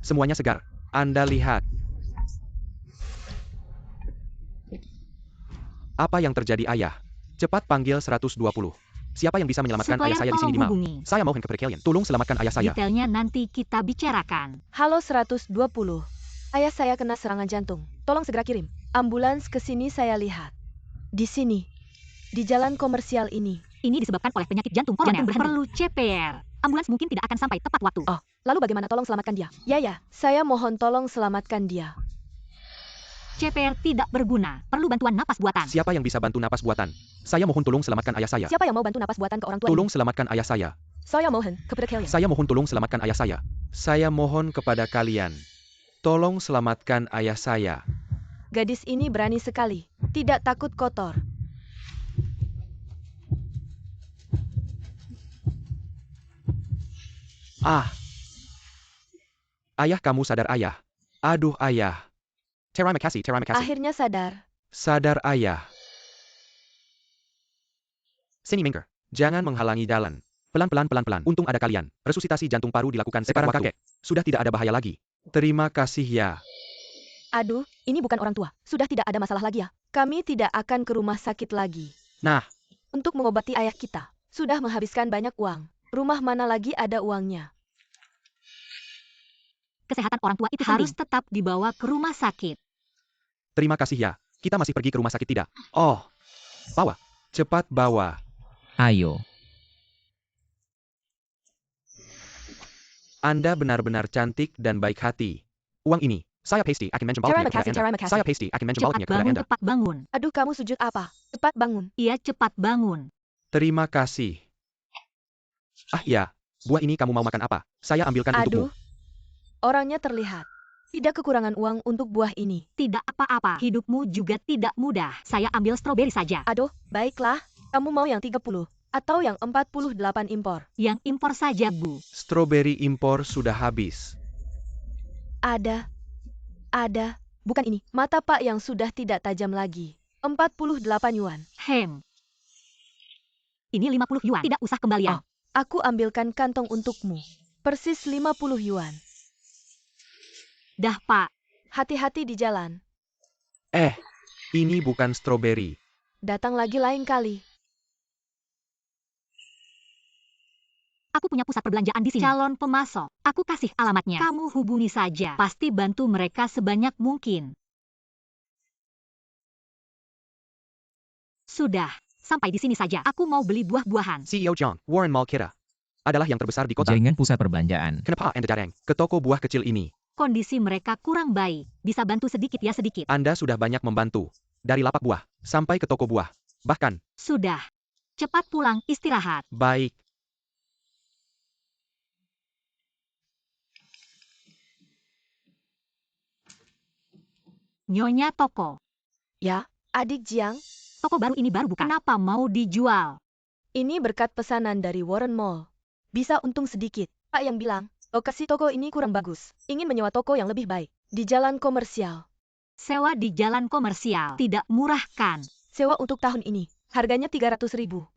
Semuanya segar. Anda lihat. Apa yang terjadi, Ayah? Cepat panggil 120. Siapa yang bisa menyelamatkan ayah saya di sini di Mall? Saya mohon kepada kalian. Tolong selamatkan ayah saya. Detailnya nanti kita bicarakan. Halo 120. Ayah saya kena serangan jantung. Tolong segera kirim ambulans ke sini, saya lihat. Di sini. Di jalan komersial ini. Ini disebabkan oleh penyakit jantung koroner. Perlu CPR. Ambulans mungkin tidak akan sampai tepat waktu. Oh, lalu bagaimana? Tolong selamatkan dia. Ya, saya mohon tolong selamatkan dia. CPR tidak berguna. Perlu bantuan napas buatan. Siapa yang bisa bantu napas buatan? Saya mohon tolong selamatkan ayah saya. Siapa yang mau bantu napas buatan ke orang tua Tolong ini? selamatkan ayah saya. Saya mohon kepada kalian. Saya mohon tolong selamatkan ayah saya. Saya mohon kepada kalian. Tolong selamatkan ayah saya. Gadis ini berani sekali. Tidak takut kotor. Ah. Ayah, kamu sadar, ayah. Aduh, ayah. Terima kasih. Akhirnya sadar. Sadar, ayah. Sini, minggir. Jangan menghalangi jalan. Pelan-pelan. Untung ada kalian. Resusitasi jantung paru dilakukan sekarang, kakek. Sudah tidak ada bahaya lagi. Terima kasih ya. Aduh, ini bukan orang tua. Sudah tidak ada masalah lagi ya. Kami tidak akan ke rumah sakit lagi. Nah. Untuk mengobati ayah kita. Sudah menghabiskan banyak uang. Rumah mana lagi ada uangnya? Kesehatan orang tua itu harus tetap dibawa ke rumah sakit. Terima kasih ya. Kita masih pergi ke rumah sakit tidak? Oh. Bawa. Cepat bawa. Ayo. Anda benar-benar cantik dan baik hati. Uang ini. Saya pasti akan menjual baliknya kepada Anda. Saya pasti akan menjual baliknya kepada Anda. Cepat bangun. Aduh, kamu sujud apa? Cepat bangun. Iya, cepat bangun. Terima kasih. Ah ya, buah ini kamu mau makan apa? Saya ambilkan untukmu. Aduh, orangnya terlihat. Tidak kekurangan uang untuk buah ini. Tidak apa-apa. Hidupmu juga tidak mudah. Saya ambil stroberi saja. Aduh, baiklah. Kamu mau yang 30? Atau yang 48 impor? Yang impor saja, Bu. Stroberi impor sudah habis. Ada. Bukan ini. Mata Pak yang sudah tidak tajam lagi. 48 yuan. Ini 50 yuan. Tidak usah kembalian. Oh, aku ambilkan kantong untukmu. Persis 50 yuan. Dah, Pak. Hati-hati di jalan. Ini bukan stroberi. Datang lagi lain kali. Aku punya pusat perbelanjaan di sini. Calon pemasok. Aku kasih alamatnya. Kamu hubungi saja. Pasti bantu mereka sebanyak mungkin. Sudah. Sampai di sini saja. Aku mau beli buah-buahan. CEO John, Warren Mall kita adalah yang terbesar di kota. Jaringan pusat perbelanjaan. Kenapa Anda datang ke toko buah kecil ini? Kondisi mereka kurang baik. Bisa bantu sedikit ya sedikit. Anda sudah banyak membantu. Dari lapak buah sampai ke toko buah. Bahkan. Sudah. Cepat pulang, istirahat. Baik. Nyonya Toko. Ya, adik Jiang. Toko baru ini baru buka. Kenapa mau dijual? Ini berkat pesanan dari Warren Mall. Bisa untung sedikit. Pak yang bilang, lokasi toko ini kurang bagus. Ingin menyewa toko yang lebih baik. Di jalan komersial. Sewa di jalan komersial. Tidak murah kan? Sewa untuk tahun ini. Harganya 300.000.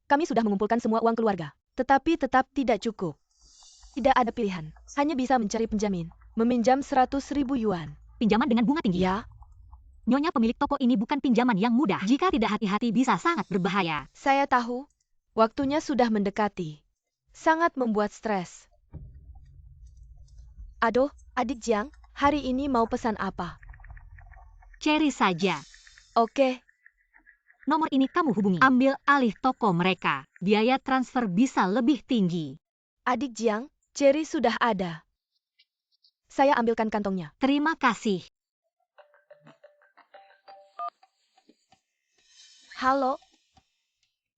Kami sudah mengumpulkan semua uang keluarga. Tetapi tetap tidak cukup. Tidak ada pilihan. Hanya bisa mencari penjamin. Meminjam 100.000 yuan. Pinjaman dengan bunga tinggi? Ya. Nyonya pemilik toko ini bukan pinjaman yang mudah. Jika tidak hati-hati bisa sangat berbahaya. Saya tahu. Waktunya sudah mendekati. Sangat membuat stres. Aduh, adik Jiang, hari ini mau pesan apa? Cherry saja. Oke. Nomor ini kamu hubungi. Ambil alih toko mereka. Biaya transfer bisa lebih tinggi. Adik Jiang, cherry sudah ada. Saya ambilkan kantongnya. Terima kasih. Halo?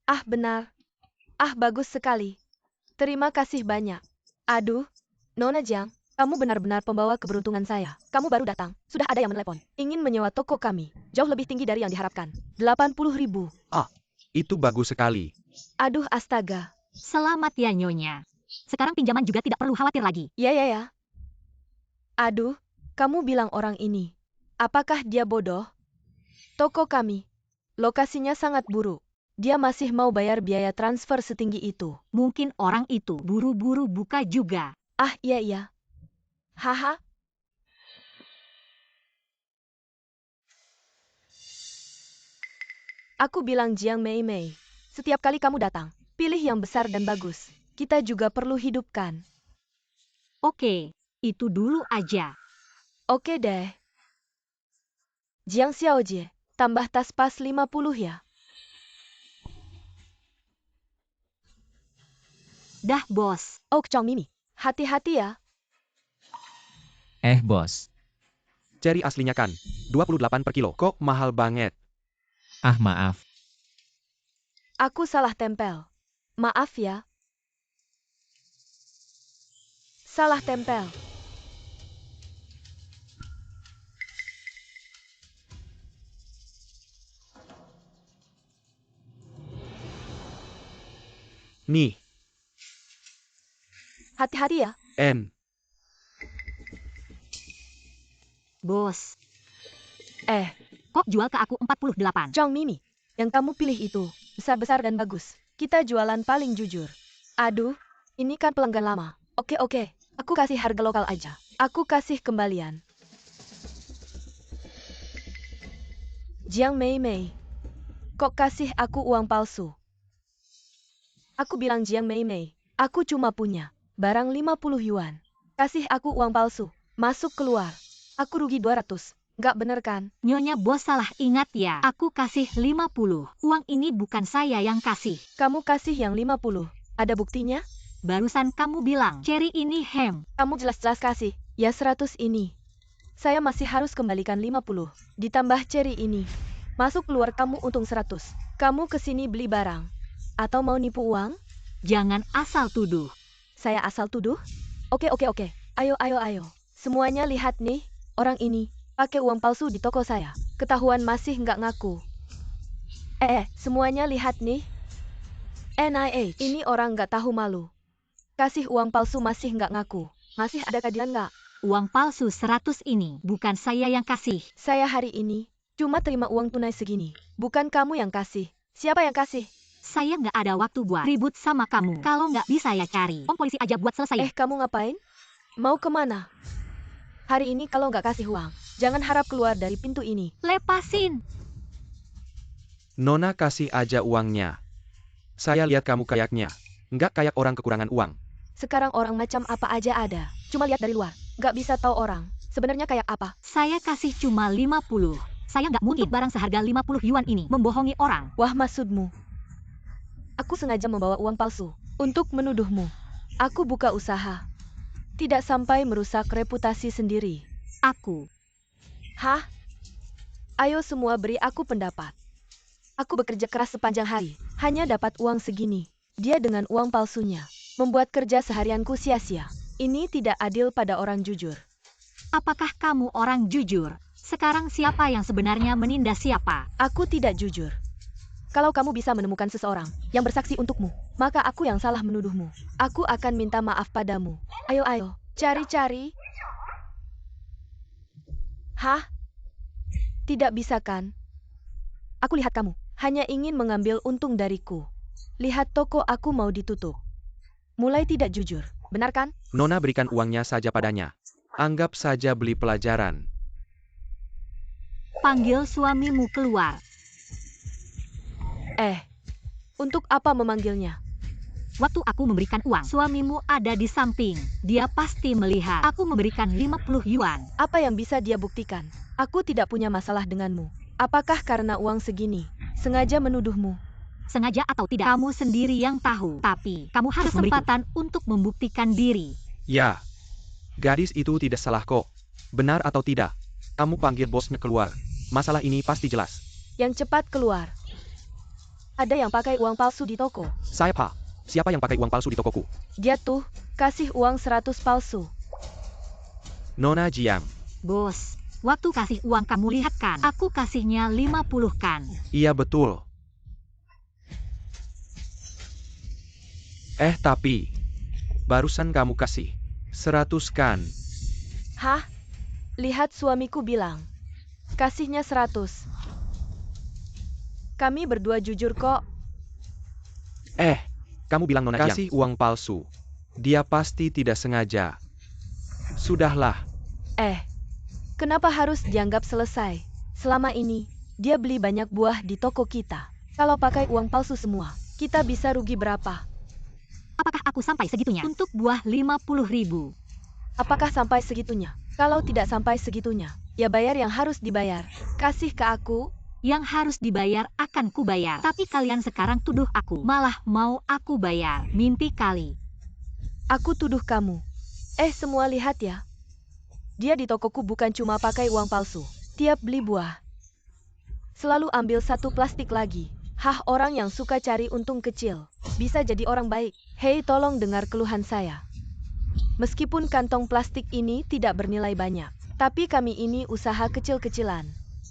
Ah, benar. Ah, bagus sekali. Terima kasih banyak. Aduh, Nona Jiang, kamu benar-benar pembawa keberuntungan saya. Kamu baru datang, sudah ada yang menelepon. Ingin menyewa toko kami. Jauh lebih tinggi dari yang diharapkan. 80.000. Ah, itu bagus sekali. Aduh, astaga. Selamat ya, Nyonya. Sekarang pinjaman juga tidak perlu khawatir lagi. Ya. Aduh, kamu bilang orang ini. Apakah dia bodoh? Toko kami. Lokasinya sangat buruk. Dia masih mau bayar biaya transfer setinggi itu. Mungkin orang itu buru-buru buka juga. Ah, iya. Haha. Aku bilang Jiang Mei Mei. Setiap kali kamu datang, pilih yang besar dan bagus. Kita juga perlu hidupkan. Oke, itu dulu aja. Oke deh. Jiang Xiaojie, tambah tas pas 50 ya. Dah, bos. Oh, Chong Mimi. Hati-hati ya. Bos. Ceri aslinya kan 28 per kilo. Kok mahal banget? Ah, maaf. Aku salah tempel. Maaf ya. Salah tempel. Nih, Hati-hati ya. N. Bos, Eh, kok jual ke aku 48? Chong Mimi. Yang kamu pilih itu, besar-besar dan bagus. Kita jualan paling jujur. Aduh, ini kan pelanggan lama. Oke, aku kasih harga lokal aja. Aku kasih kembalian. Jiang Mei Mei. Kok kasih aku uang palsu? Aku bilang Jiang Mei Mei. Aku cuma punya barang 50 yuan. Kasih aku uang palsu. Masuk keluar. Aku rugi 200. Nggak bener kan? Nyonya bos salah ingat ya. Aku kasih 50. Uang ini bukan saya yang kasih. Kamu kasih yang 50. Ada buktinya? Barusan kamu bilang, Cherry ini hem. Kamu jelas-jelas kasih. Ya 100 ini. Saya masih harus kembalikan 50. Ditambah Cherry ini. Masuk keluar kamu untung 100. Kamu kesini beli barang. Atau mau nipu uang? Jangan asal tuduh. Saya asal tuduh? Oke. Ayo. Semuanya lihat nih. Orang ini pakai uang palsu di toko saya. Ketahuan masih nggak ngaku. Semuanya lihat nih. NIH. Ini orang nggak tahu malu. Kasih uang palsu masih nggak ngaku. Masih ada keadilan nggak? Uang palsu 100 ini bukan saya yang kasih. Saya hari ini cuma terima uang tunai segini. Bukan kamu yang kasih. Siapa yang kasih? Saya nggak ada waktu buat ribut sama kamu. Kalau nggak bisa ya cari om polisi aja buat selesai. Kamu ngapain? Mau kemana? Hari ini kalau nggak kasih uang, jangan harap keluar dari pintu ini. Lepasin. Nona kasih aja uangnya. Saya lihat kamu kayaknya. Nggak kayak orang kekurangan uang. Sekarang orang macam apa aja ada. Cuma lihat dari luar. Nggak bisa tahu orang. Sebenarnya kayak apa? Saya kasih cuma 50. Saya nggak mungkin barang seharga 50 yuan ini membohongi orang. Wah, maksudmu? Aku sengaja membawa uang palsu untuk menuduhmu. Aku buka usaha. Tidak sampai merusak reputasi sendiri. Aku. Hah? Ayo semua beri aku pendapat. Aku bekerja keras sepanjang hari. Hanya dapat uang segini. Dia dengan uang palsunya. Membuat kerja seharianku sia-sia. Ini tidak adil pada orang jujur. Apakah kamu orang jujur? Sekarang siapa yang sebenarnya menindas siapa? Aku tidak jujur. Kalau kamu bisa menemukan seseorang yang bersaksi untukmu, maka aku yang salah menuduhmu. Aku akan minta maaf padamu. Ayo, cari-cari. Hah? Tidak bisa kan? Aku lihat kamu hanya ingin mengambil untung dariku. Lihat toko aku mau ditutup. Mulai tidak jujur, benar kan? Nona berikan uangnya saja padanya. Anggap saja beli pelajaran. Panggil suamimu keluar. Untuk apa memanggilnya? Waktu aku memberikan uang, suamimu ada di samping. Dia pasti melihat aku memberikan 50 yuan. Apa yang bisa dia buktikan? Aku tidak punya masalah denganmu. Apakah karena uang segini, sengaja menuduhmu? Sengaja atau tidak, kamu sendiri yang tahu. Tapi, kamu harus kesempatan untuk membuktikan diri. Ya, gadis itu tidak salah kok. Benar atau tidak? Kamu panggil bosnya keluar. Masalah ini pasti jelas. Yang cepat keluar. Ada yang pakai uang palsu di toko. Saya Pak. Siapa yang pakai uang palsu di tokoku? Dia tuh, kasih uang 100 palsu. Nona Jiang. Bos, waktu kasih uang kamu lihat kan? Aku kasihnya 50 kan? Iya betul. Tapi barusan kamu kasih 100 kan? Hah? Lihat suamiku bilang. Kasihnya 100. Kami berdua jujur kok. Kamu bilang Nona Jiang kasih uang palsu. Dia pasti tidak sengaja. Sudahlah. Kenapa harus dianggap selesai? Selama ini, Dia beli banyak buah di toko kita. Kalau pakai uang palsu semua, kita bisa rugi berapa? Apakah aku sampai segitunya? Untuk buah 50.000. Apakah sampai segitunya? Kalau tidak sampai segitunya, ya bayar yang harus dibayar. Kasih ke aku. Yang harus dibayar akan kubayar. Tapi kalian sekarang tuduh aku. Malah mau aku bayar. Mimpi kali. Aku tuduh kamu. Semua lihat ya. Dia di tokoku bukan cuma pakai uang palsu. Tiap beli buah, selalu ambil satu plastik lagi. Orang yang suka cari untung kecil. Bisa jadi orang baik. Hei, tolong dengar keluhan saya. Meskipun kantong plastik ini tidak bernilai banyak, tapi kami ini usaha kecil-kecilan.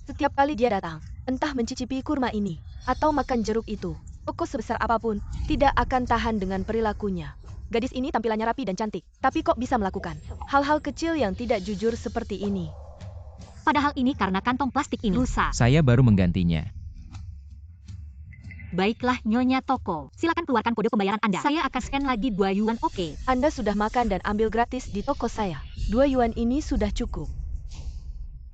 Setiap kali dia datang, entah mencicipi kurma ini, atau makan jeruk itu, toko sebesar apapun, tidak akan tahan dengan perilakunya. Gadis ini tampilannya rapi dan cantik, tapi kok bisa melakukan hal-hal kecil yang tidak jujur seperti ini? Padahal ini karena kantong plastik ini rusak. Saya baru menggantinya. Baiklah Nyonya Toko, silakan keluarkan kode pembayaran Anda. Saya akan scan lagi 2 yuan, oke? Anda sudah makan dan ambil gratis di toko saya. 2 yuan ini sudah cukup.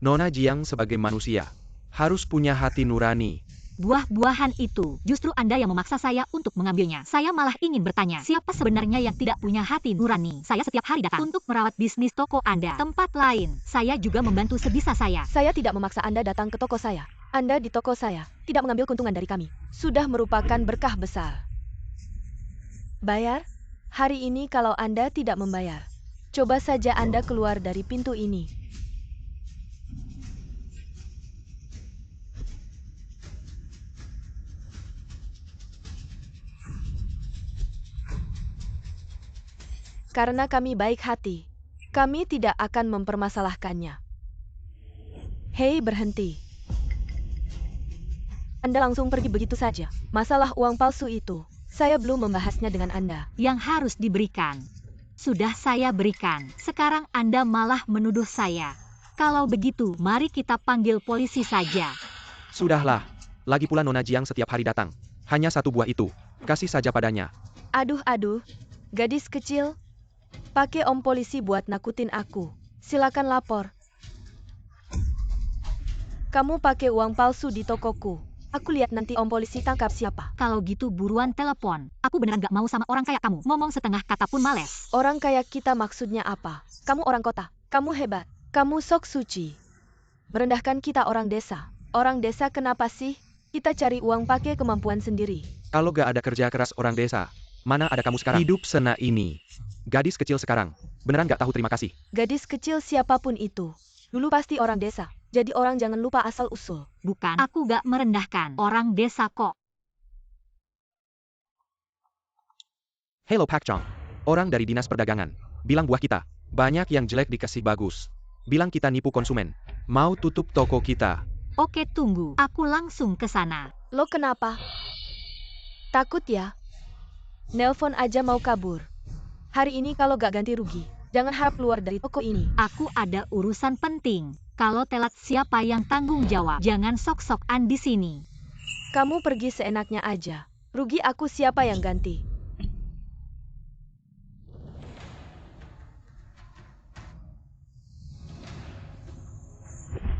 Nona Jiang sebagai manusia harus punya hati nurani. Buah-buahan itu, justru Anda yang memaksa saya untuk mengambilnya. Saya malah ingin bertanya, siapa sebenarnya yang tidak punya hati nurani? Saya setiap hari datang untuk merawat bisnis toko Anda. Tempat lain, saya juga membantu sebisa saya. Saya tidak memaksa Anda datang ke toko saya. Anda di toko saya, tidak mengambil keuntungan dari kami. Sudah merupakan berkah besar. Bayar? Hari ini kalau Anda tidak membayar, coba saja Anda keluar dari pintu ini. Karena kami baik hati, kami tidak akan mempermasalahkannya. Hei, berhenti. Anda langsung pergi begitu saja. Masalah uang palsu itu, saya belum membahasnya dengan Anda. Yang harus diberikan, sudah saya berikan. Sekarang Anda malah menuduh saya. Kalau begitu, mari kita panggil polisi saja. Sudahlah. Lagi pula Nona Jiang setiap hari datang. Hanya satu buah itu. Kasih saja padanya. Aduh, gadis kecil. Pakai om polisi buat nakutin aku. Silakan lapor. Kamu pakai uang palsu di tokoku. Aku lihat nanti om polisi tangkap siapa. Kalau gitu buruan telepon. Aku beneran gak mau sama orang kayak kamu. Ngomong setengah kata pun males. Orang kayak kita maksudnya apa? Kamu orang kota. Kamu hebat. Kamu sok suci. Merendahkan kita orang desa. Orang desa kenapa sih? Kita cari uang pakai kemampuan sendiri. Kalau gak ada kerja keras orang desa, mana ada kamu sekarang? Hidup sena ini. Gadis kecil sekarang, beneran gak tahu terima kasih. Gadis kecil siapapun itu, dulu pasti orang desa. Jadi orang jangan lupa asal-usul. Bukan, aku gak merendahkan orang desa kok. Hello Pak Chong. Orang dari Dinas Perdagangan. Bilang buah kita, banyak yang jelek dikasih bagus. Bilang kita nipu konsumen. Mau tutup toko kita. Oke, tunggu. Aku langsung ke sana. Lo kenapa? Takut ya? Nelpon aja mau kabur. Hari ini kalau gak ganti rugi, jangan harap keluar dari toko ini. Aku ada urusan penting. Kalau telat siapa yang tanggung jawab? Jangan sok-sokan di sini. Kamu pergi seenaknya aja. Rugi aku siapa yang ganti?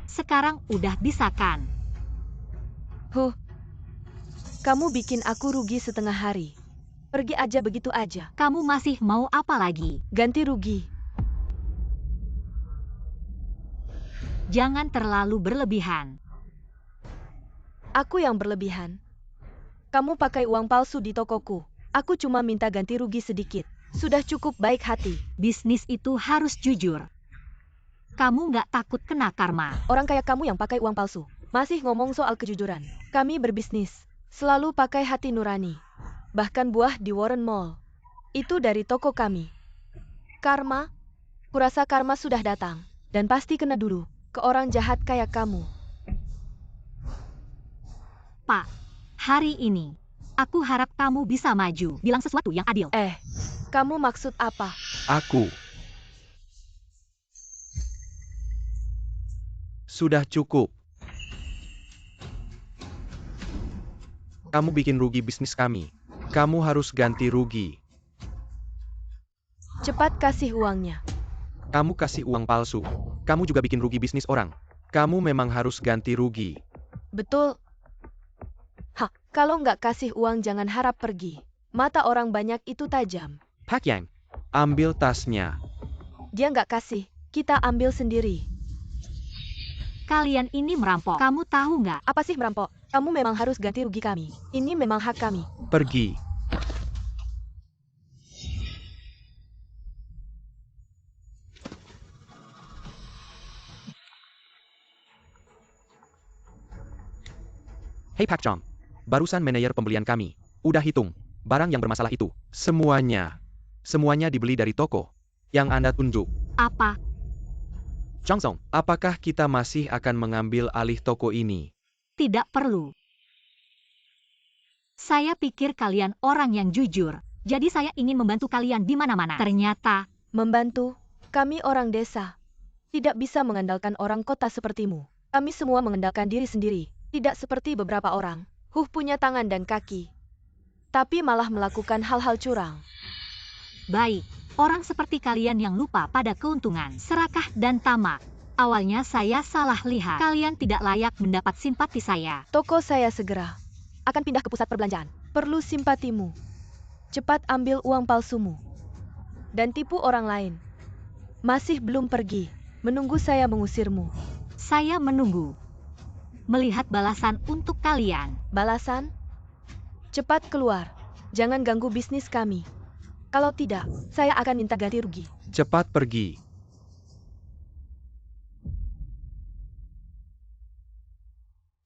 Sekarang udah bisa kan? Kamu bikin aku rugi setengah hari. Pergi aja begitu aja. Kamu masih mau apa lagi? Ganti rugi. Jangan terlalu berlebihan. Aku yang berlebihan. Kamu pakai uang palsu di tokoku. Aku cuma minta ganti rugi sedikit. Sudah cukup baik hati. Bisnis itu harus jujur. Kamu nggak takut kena karma? Orang kayak kamu yang pakai uang palsu, masih ngomong soal kejujuran. Kami berbisnis, selalu pakai hati nurani. Bahkan buah di Warren Mall. Itu dari toko kami. Karma? Kurasa karma sudah datang. Dan pasti kena dulu. Ke orang jahat kayak kamu. Pak, hari ini, aku harap kamu bisa maju. Bilang sesuatu yang adil. Kamu maksud apa? Aku. Sudah cukup. Kamu bikin rugi bisnis kami. Kamu harus ganti rugi. Cepat kasih uangnya. Kamu kasih uang palsu. Kamu juga bikin rugi bisnis orang. Kamu memang harus ganti rugi. Betul. Hah, kalau nggak kasih uang jangan harap pergi. Mata orang banyak itu tajam. Pak Yang, ambil tasnya. Dia nggak kasih, kita ambil sendiri. Kalian ini merampok. Kamu tahu nggak? Apa sih merampok? Kamu memang harus ganti rugi kami. Ini memang hak kami. Pergi. Hei Pak Chong, barusan manajer pembelian kami. Udah hitung, barang yang bermasalah itu. Semuanya dibeli dari toko yang Anda tunjuk. Apa? Chong Song, apakah kita masih akan mengambil alih toko ini? Tidak perlu. Saya pikir kalian orang yang jujur. Jadi saya ingin membantu kalian di mana-mana. Ternyata, Membantu? Kami orang desa. Tidak bisa mengandalkan orang kota sepertimu. Kami semua mengandalkan diri sendiri. Tidak seperti beberapa orang. Punya tangan dan kaki. Tapi malah melakukan hal-hal curang. baik. Orang seperti kalian yang lupa pada keuntungan, serakah dan tamak. Awalnya saya salah lihat. Kalian tidak layak mendapat simpati saya. Toko saya segera akan pindah ke pusat perbelanjaan. Perlu simpatimu. Cepat ambil uang palsumu. Dan tipu orang lain. Masih belum pergi. Menunggu saya mengusirmu. Saya menunggu. Melihat balasan untuk kalian. Balasan? Cepat keluar. Jangan ganggu bisnis kami. Kalau tidak, saya akan minta ganti rugi. Cepat pergi.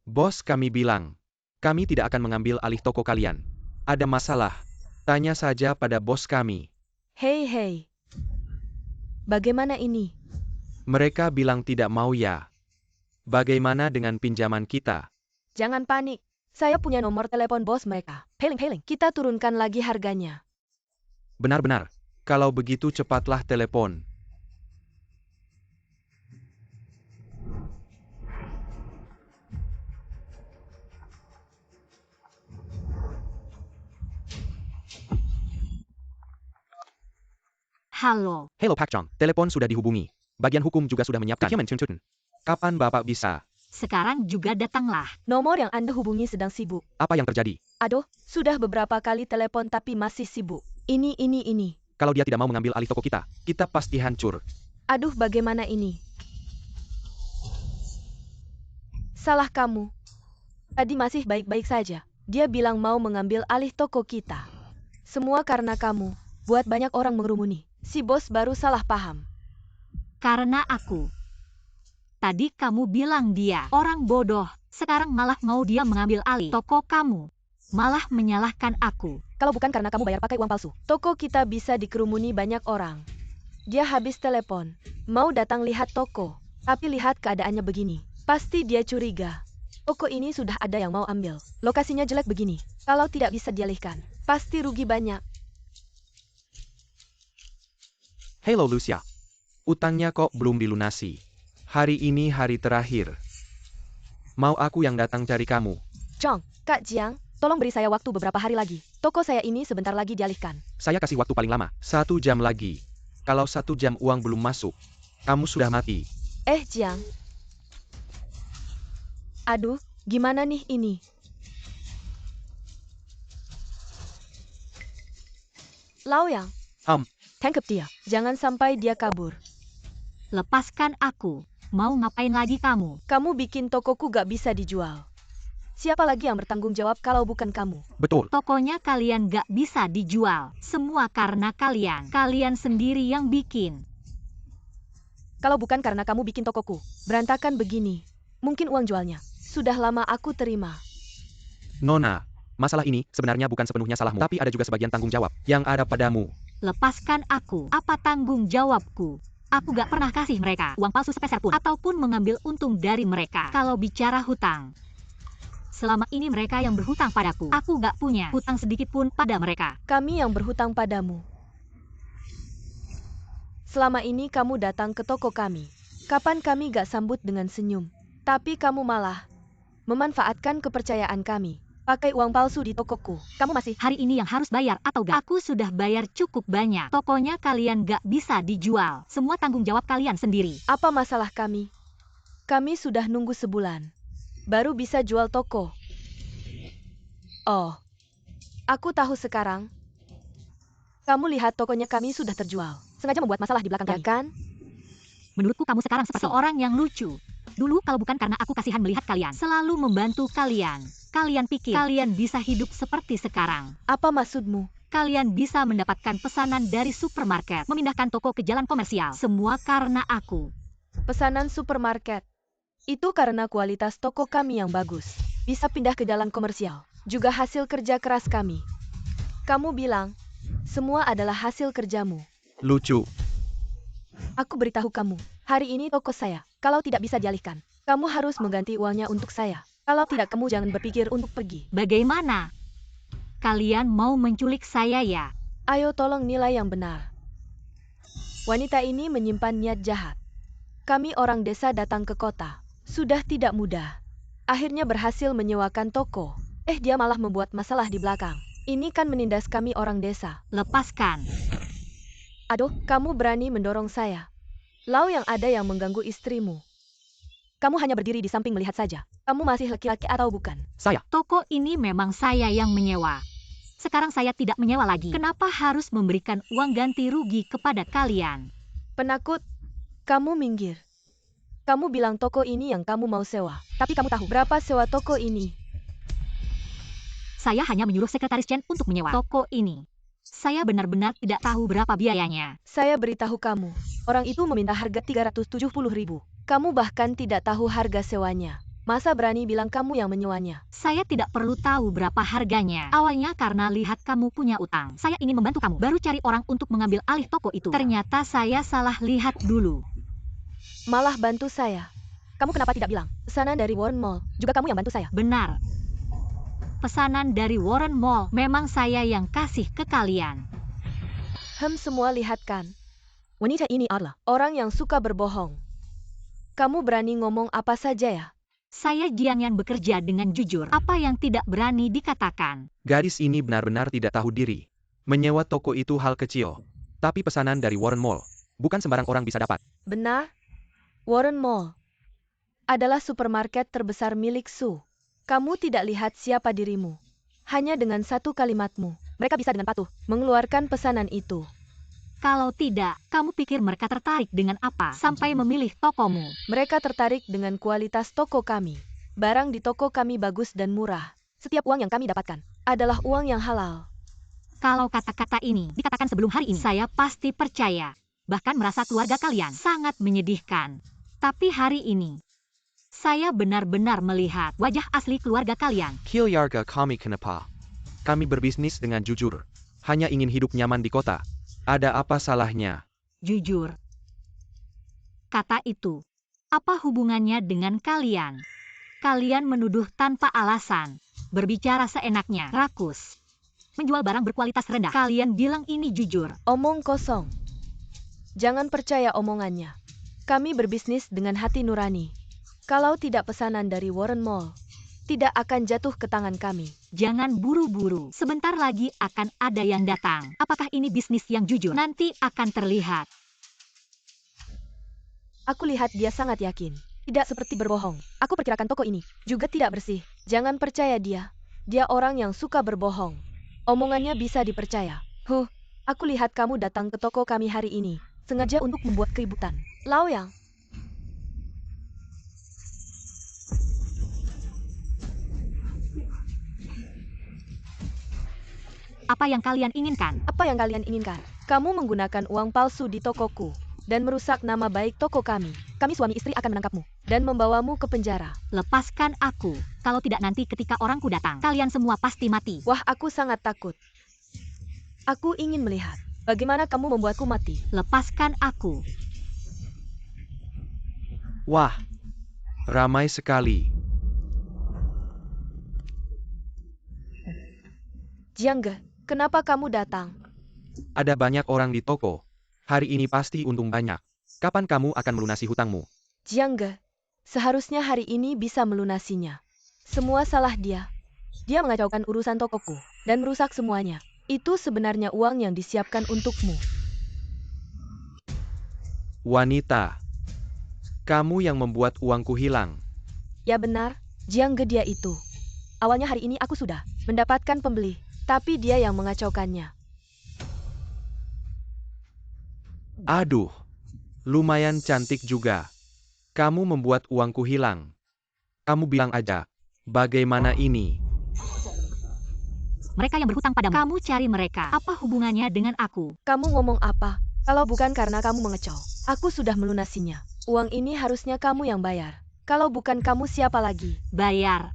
Bos kami bilang, kami tidak akan mengambil alih toko kalian. Ada masalah? Tanya saja pada bos kami. Hei. Bagaimana ini? Mereka bilang tidak mau ya. Bagaimana dengan pinjaman kita? Jangan panik. Saya punya nomor telepon bos mereka. Heling. Kita turunkan lagi harganya. Benar-benar. Kalau begitu cepatlah telepon. Halo. Halo Pak Chong, telepon sudah dihubungi. Bagian hukum juga sudah menyiapkan. Kapan Bapak bisa? Sekarang juga datanglah. Nomor yang Anda hubungi sedang sibuk. Apa yang terjadi? Aduh, sudah beberapa kali telepon tapi masih sibuk. Ini. Kalau dia tidak mau mengambil alih toko kita pasti hancur. Aduh, bagaimana ini? Salah kamu. Tadi masih baik-baik saja. Dia bilang mau mengambil alih toko kita. Semua karena kamu. Buat banyak orang mengerumuni. Si bos baru salah paham. Karena aku. Tadi kamu bilang dia orang bodoh. Sekarang malah mau dia mengambil alih toko kamu. Malah menyalahkan aku. Kalau bukan karena kamu bayar pakai uang palsu, toko kita bisa dikerumuni banyak orang. Dia habis telepon. Mau datang lihat toko. Tapi lihat keadaannya begini. Pasti dia curiga. Toko ini sudah ada yang mau ambil. Lokasinya jelek begini. Kalau tidak bisa dialihkan, pasti rugi banyak. Halo Lucia. Utangnya kok belum dilunasi. Hari ini hari terakhir. Mau aku yang datang cari kamu? Chong, Kak Jiang, tolong beri saya waktu beberapa hari lagi. Toko saya ini sebentar lagi dialihkan. Saya kasih waktu paling lama, 1 jam lagi. Kalau 1 jam uang belum masuk, kamu sudah mati. Jiang. Aduh, gimana nih ini? Laoyang. Tangkap dia. Jangan sampai dia kabur. Lepaskan aku. Mau ngapain lagi kamu? Kamu bikin tokoku gak bisa dijual. Siapa lagi yang bertanggung jawab kalau bukan kamu? Betul. Tokonya kalian gak bisa dijual. Semua karena kalian. Kalian sendiri yang bikin. Kalau bukan karena kamu bikin tokoku berantakan begini, mungkin uang jualnya sudah lama aku terima. Nona, masalah ini sebenarnya bukan sepenuhnya salahmu, tapi ada juga sebagian tanggung jawab yang ada padamu. Lepaskan aku. Apa tanggung jawabku? Aku gak pernah kasih mereka uang palsu sepeser pun, ataupun mengambil untung dari mereka. Kalau bicara hutang, selama ini mereka yang berhutang padaku. Aku gak punya hutang sedikit pun pada mereka. Kami yang berhutang padamu. Selama ini kamu datang ke toko kami. Kapan kami gak sambut dengan senyum? Tapi kamu malah memanfaatkan kepercayaan kami. Pakai uang palsu di tokoku. Kamu masih... Hari ini yang harus bayar atau gak? Aku sudah bayar cukup banyak. Tokonya kalian gak bisa dijual. Semua tanggung jawab kalian sendiri. Apa masalah kami? Kami sudah nunggu sebulan. baru bisa jual toko. Oh, aku tahu sekarang. Kamu lihat tokonya kami sudah terjual. Sengaja membuat masalah di belakang kami. Ya kan? Menurutku kamu sekarang seperti seorang yang lucu. Dulu kalau bukan karena aku kasihan melihat kalian selalu membantu kalian. Kalian pikir kalian bisa hidup seperti sekarang. Apa maksudmu? Kalian bisa mendapatkan pesanan dari supermarket, memindahkan toko ke jalan komersial. Semua karena aku. Pesanan supermarket. Itu karena kualitas toko kami yang bagus. Bisa pindah ke jalan komersial. Juga hasil kerja keras kami. Kamu bilang, semua adalah hasil kerjamu. Lucu. Aku beritahu kamu, hari ini toko saya. Kalau tidak bisa dialihkan, kamu harus mengganti uangnya untuk saya. Kalau tidak, kamu jangan berpikir untuk pergi. Bagaimana? Kalian mau menculik saya ya? Ayo tolong nilai yang benar. Wanita ini menyimpan niat jahat. Kami orang desa datang ke kota. Sudah tidak mudah. Akhirnya berhasil menyewakan toko. Dia malah membuat masalah di belakang. Ini kan menindas kami orang desa. Lepaskan. Aduh, kamu berani mendorong saya. Lau yang ada yang mengganggu istrimu. Kamu hanya berdiri di samping melihat saja. Kamu masih laki-laki atau bukan? Saya. Toko ini memang saya yang menyewa. Sekarang saya tidak menyewa lagi. Kenapa harus memberikan uang ganti rugi kepada kalian? Penakut, kamu minggir. Kamu bilang toko ini yang kamu mau sewa. Tapi kamu tahu berapa sewa toko ini? Saya hanya menyuruh sekretaris Chen untuk menyewa toko ini. Saya benar-benar tidak tahu berapa biayanya. Saya beritahu kamu, orang itu meminta harga 370.000. Kamu bahkan tidak tahu harga sewanya. Masa berani bilang kamu yang menyewanya? Saya tidak perlu tahu berapa harganya. Awalnya karena lihat kamu punya utang. Saya ingin membantu kamu. Baru cari orang untuk mengambil alih toko itu. Ternyata saya salah lihat dulu. Malah bantu saya. Kamu kenapa tidak bilang? Pesanan dari Warren Mall. Juga kamu yang bantu saya. Benar. Pesanan dari Warren Mall memang saya yang kasih ke kalian. Semua lihat kan? Wanita ini adalah orang yang suka berbohong. Kamu berani ngomong apa saja ya? Saya Jiang yang bekerja dengan jujur. Apa yang tidak berani dikatakan? Gadis ini benar-benar tidak tahu diri. Menyewa toko itu hal kecil. Tapi pesanan dari Warren Mall, bukan sembarang orang bisa dapat. Benar? Warren Mall adalah supermarket terbesar milik Su. Kamu tidak lihat siapa dirimu. Hanya dengan satu kalimatmu, mereka bisa dengan patuh mengeluarkan pesanan itu. Kalau tidak, kamu pikir mereka tertarik dengan apa sampai memilih tokomu? Mereka tertarik dengan kualitas toko kami. Barang di toko kami bagus dan murah. Setiap uang yang kami dapatkan adalah uang yang halal. Kalau kata-kata ini dikatakan sebelum hari ini, saya pasti percaya. Bahkan merasa keluarga kalian sangat menyedihkan. Tapi hari ini, saya benar-benar melihat wajah asli keluarga kalian. Keluarga kami kenapa? Kami berbisnis dengan jujur. Hanya ingin hidup nyaman di kota. Ada apa salahnya? Jujur. Kata itu, apa hubungannya dengan kalian? Kalian menuduh tanpa alasan. Berbicara seenaknya, rakus. Menjual barang berkualitas rendah. Kalian bilang ini jujur. Omong kosong. Jangan percaya omongannya. Kami berbisnis dengan hati nurani. Kalau tidak pesanan dari Warren Mall, tidak akan jatuh ke tangan kami. Jangan buru-buru. Sebentar lagi akan ada yang datang. Apakah ini bisnis yang jujur? Nanti akan terlihat. Aku lihat dia sangat yakin. Tidak seperti berbohong. Aku perkirakan toko ini juga tidak bersih. Jangan percaya dia. Dia orang yang suka berbohong. Omongannya bisa dipercaya. Aku lihat kamu datang ke toko kami hari ini. Sengaja untuk membuat keributan. Lau Yang. Apa yang kalian inginkan? Apa yang kalian inginkan? Kamu menggunakan uang palsu di tokoku dan merusak nama baik toko kami. Kami suami istri akan menangkapmu dan membawamu ke penjara. Lepaskan aku. Kalau tidak nanti ketika orangku datang, kalian semua pasti mati. Wah, aku sangat takut. Aku ingin melihat bagaimana kamu membuatku mati. Lepaskan aku. Wah, ramai sekali. Jiangge, kenapa kamu datang? Ada banyak orang di toko. Hari ini pasti untung banyak. Kapan kamu akan melunasi hutangmu? Jiangge, seharusnya hari ini bisa melunasinya. Semua salah dia. Dia mengacaukan urusan tokoku dan merusak semuanya. Itu sebenarnya uang yang disiapkan untukmu. Wanita, kamu yang membuat uangku hilang. Ya benar, Jiang Ge dia itu. Awalnya hari ini aku sudah mendapatkan pembeli, tapi dia yang mengacaukannya. Aduh, lumayan cantik juga. Kamu membuat uangku hilang. Kamu bilang aja, bagaimana ini? Mereka yang berhutang padamu. Kamu cari mereka. Apa hubungannya dengan aku? Kamu ngomong apa? Kalau bukan karena kamu mengecoh, aku sudah melunasinya. Uang ini harusnya kamu yang bayar. Kalau bukan kamu siapa lagi? Bayar.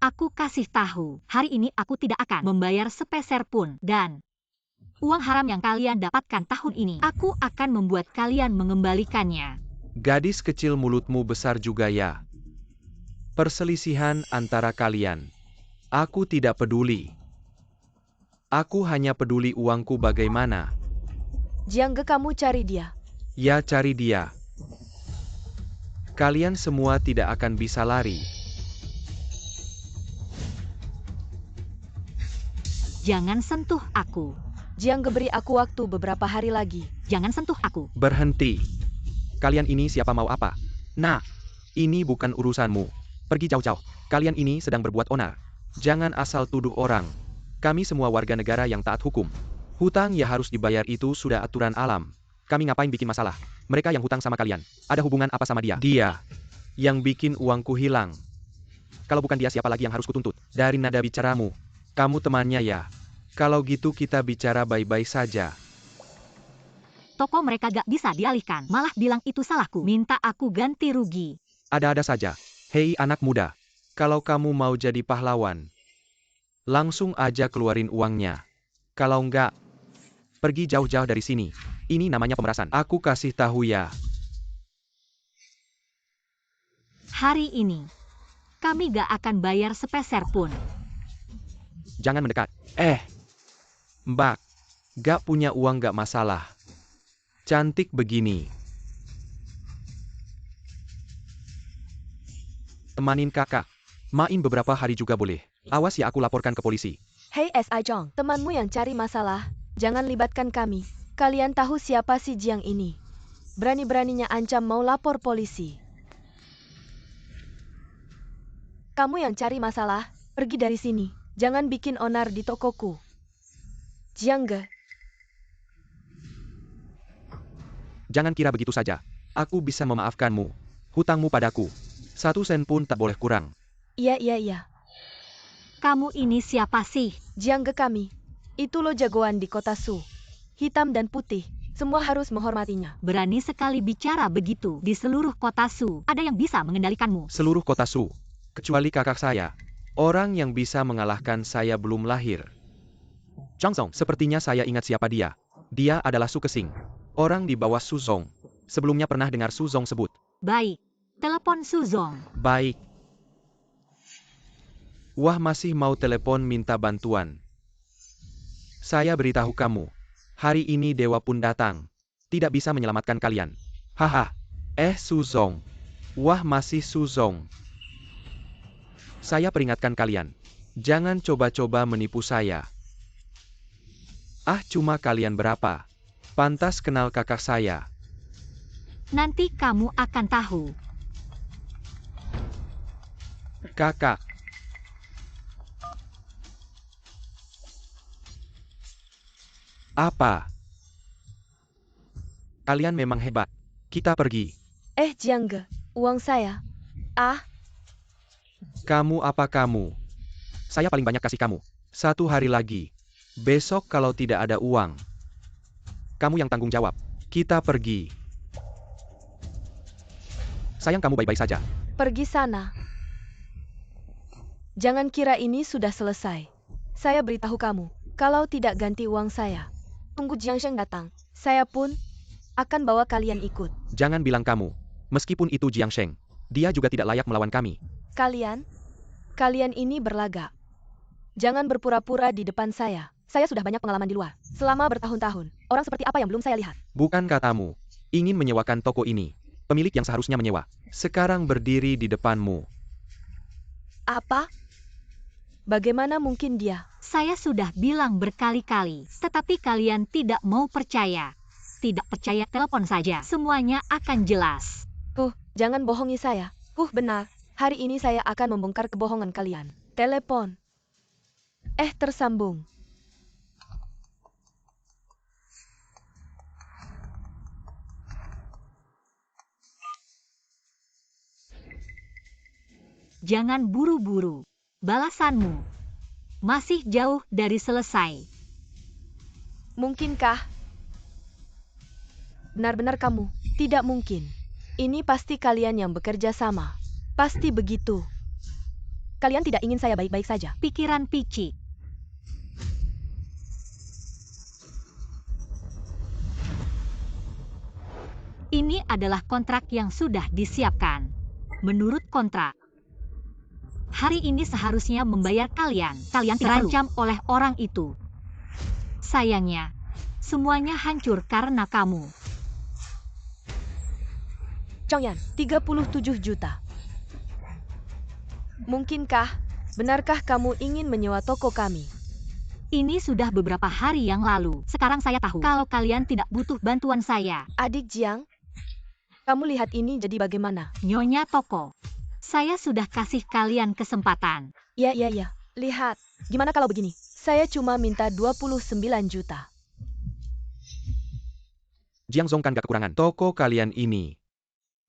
Aku kasih tahu, hari ini aku tidak akan membayar sepeser pun. Dan uang haram yang kalian dapatkan tahun ini, aku akan membuat kalian mengembalikannya. Gadis kecil, mulutmu besar juga ya. Perselisihan antara kalian. Aku tidak peduli. Aku hanya peduli uangku bagaimana. Jiang Ge, kamu cari dia. Ya, cari dia. Kalian semua tidak akan bisa lari. Jangan sentuh aku. Jiang Ge, beri aku waktu beberapa hari lagi. Jangan sentuh aku. Berhenti. Kalian ini siapa mau apa? Nah, ini bukan urusanmu. Pergi jauh-jauh. Kalian ini sedang berbuat onar. Jangan asal tuduh orang. Kami semua warga negara yang taat hukum. Hutang ya harus dibayar, itu sudah aturan alam. Kami ngapain bikin masalah? Mereka yang hutang sama kalian. Ada hubungan apa sama dia? Dia yang bikin uangku hilang. Kalau bukan dia, siapa lagi yang harus kutuntut? Dari nada bicaramu, kamu temannya ya? Kalau gitu kita bicara baik-baik saja. Toko mereka gak bisa dialihkan. Malah bilang itu salahku. Minta aku ganti rugi. Ada-ada saja. Hei anak muda. Kalau kamu mau jadi pahlawan, langsung aja keluarin uangnya. Kalau enggak, pergi jauh-jauh dari sini. Ini namanya pemerasan. Aku kasih tahu ya. Hari ini, kami gak akan bayar sepeser pun. Jangan mendekat. Mbak. Gak punya uang gak masalah. Cantik begini. Temanin kakak. Main beberapa hari juga boleh. Awas ya, aku laporkan ke polisi. Hei S.I. Jong, temanmu yang cari masalah. Jangan libatkan kami. Kalian tahu siapa si Jiang ini? Berani-beraninya ancam mau lapor polisi. Kamu yang cari masalah, pergi dari sini. Jangan bikin onar di tokoku. Jiang Ge. Jangan kira begitu saja. Aku bisa memaafkanmu. Hutangmu padaku 1 sen pun tak boleh kurang. Iya. Kamu ini siapa sih? Jiang Ge kami. Itu lo jagoan di kota Su. Hitam dan putih. Semua harus menghormatinya. Berani sekali bicara begitu. Di seluruh kota Su, ada yang bisa mengendalikanmu. Seluruh kota Su, kecuali kakak saya. Orang yang bisa mengalahkan saya belum lahir. Zhang Zong, sepertinya saya ingat siapa dia. Dia adalah Su Kesing. Orang di bawah Su Zong. Sebelumnya pernah dengar Su Zong sebut. Baik. Telepon Suzong. Baik. Wah, masih mau telepon minta bantuan. Saya beritahu kamu. Hari ini dewa pun datang. Tidak bisa menyelamatkan kalian. Haha. Su Zong. Wah, masih Su Zong. Saya peringatkan kalian. Jangan coba-coba menipu saya. Cuma kalian berapa? Pantas kenal kakak saya. Nanti kamu akan tahu. Kakak. Apa? Kalian memang hebat. Kita pergi. Jiang Ge, uang saya. Kamu apa kamu? Saya paling banyak kasih kamu. 1 hari lagi. Besok kalau tidak ada uang, kamu yang tanggung jawab. Kita pergi. Sayang, kamu baik-baik saja. Pergi sana. Jangan kira ini sudah selesai. Saya beritahu kamu, kalau tidak ganti uang saya, tunggu Jiang Sheng datang. Saya pun akan bawa kalian ikut. Jangan bilang kamu. Meskipun itu Jiang Sheng, dia juga tidak layak melawan kami. Kalian ini berlagak. Jangan berpura-pura di depan saya. Saya sudah banyak pengalaman di luar. Selama bertahun-tahun, orang seperti apa yang belum saya lihat? Bukan katamu ingin menyewakan toko ini. Pemilik yang seharusnya menyewa sekarang berdiri di depanmu. Apa? Bagaimana mungkin dia? Saya sudah bilang berkali-kali, tetapi kalian tidak mau percaya. Tidak percaya, telepon saja. Semuanya akan jelas. Jangan bohongi saya. Benar. Hari ini saya akan membongkar kebohongan kalian. Telepon. Tersambung. Jangan buru-buru. Balasanmu masih jauh dari selesai. Mungkinkah? Benar-benar kamu? Tidak mungkin. Ini pasti kalian yang bekerja sama. Pasti begitu. Kalian tidak ingin saya baik-baik saja. Pikiran picik. Ini adalah kontrak yang sudah disiapkan. Menurut kontrak, hari ini seharusnya membayar kalian. Kalian terancam oleh orang itu. Sayangnya, semuanya hancur karena kamu. Chongyan, 37 juta. Mungkinkah? Benarkah kamu ingin menyewa toko kami? Ini sudah beberapa hari yang lalu. Sekarang saya tahu kalau kalian tidak butuh bantuan saya. Adik Jiang, kamu lihat ini jadi bagaimana? Nyonya Toko, saya sudah kasih kalian kesempatan. Ya. Lihat, gimana kalau begini? Saya cuma minta 29 juta. Jiang Zong kan gak kekurangan. Toko kalian ini.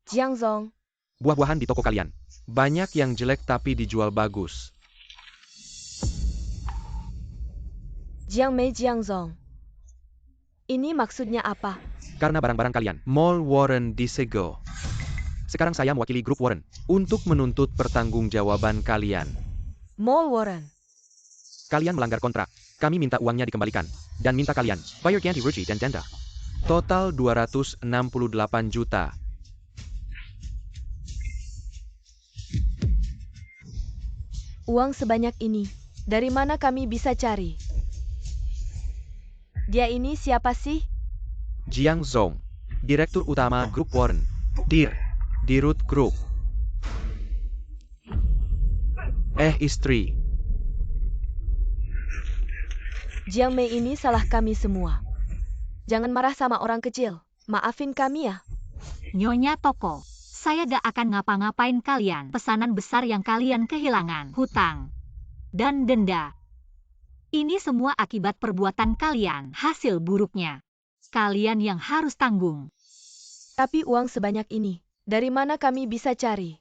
Jiang Zong, Buah-buahan di toko kalian. Banyak yang jelek tapi dijual bagus. Jiang Mei Jiang Zong. Ini maksudnya apa? Karena barang-barang kalian, Mall Warren disegel. Sekarang saya mewakili grup Warren untuk menuntut pertanggungjawaban kalian. Mall Warren. Kalian melanggar kontrak. Kami minta uangnya dikembalikan. Dan minta kalian bayar ganti rugi dan denda. Total 268 juta. Uang sebanyak ini, dari mana kami bisa cari? Dia ini siapa sih? Jiang Zong, Direktur Utama Grup Warren. Dirut Group. Istri. Jiang Mei ini salah kami semua. Jangan marah sama orang kecil. Maafin kami ya. Nyonya Toko, saya gak akan ngapa-ngapain kalian. Pesanan besar yang kalian kehilangan, hutang, dan denda. Ini semua akibat perbuatan kalian, hasil buruknya. Kalian yang harus tanggung. Tapi uang sebanyak ini, dari mana kami bisa cari?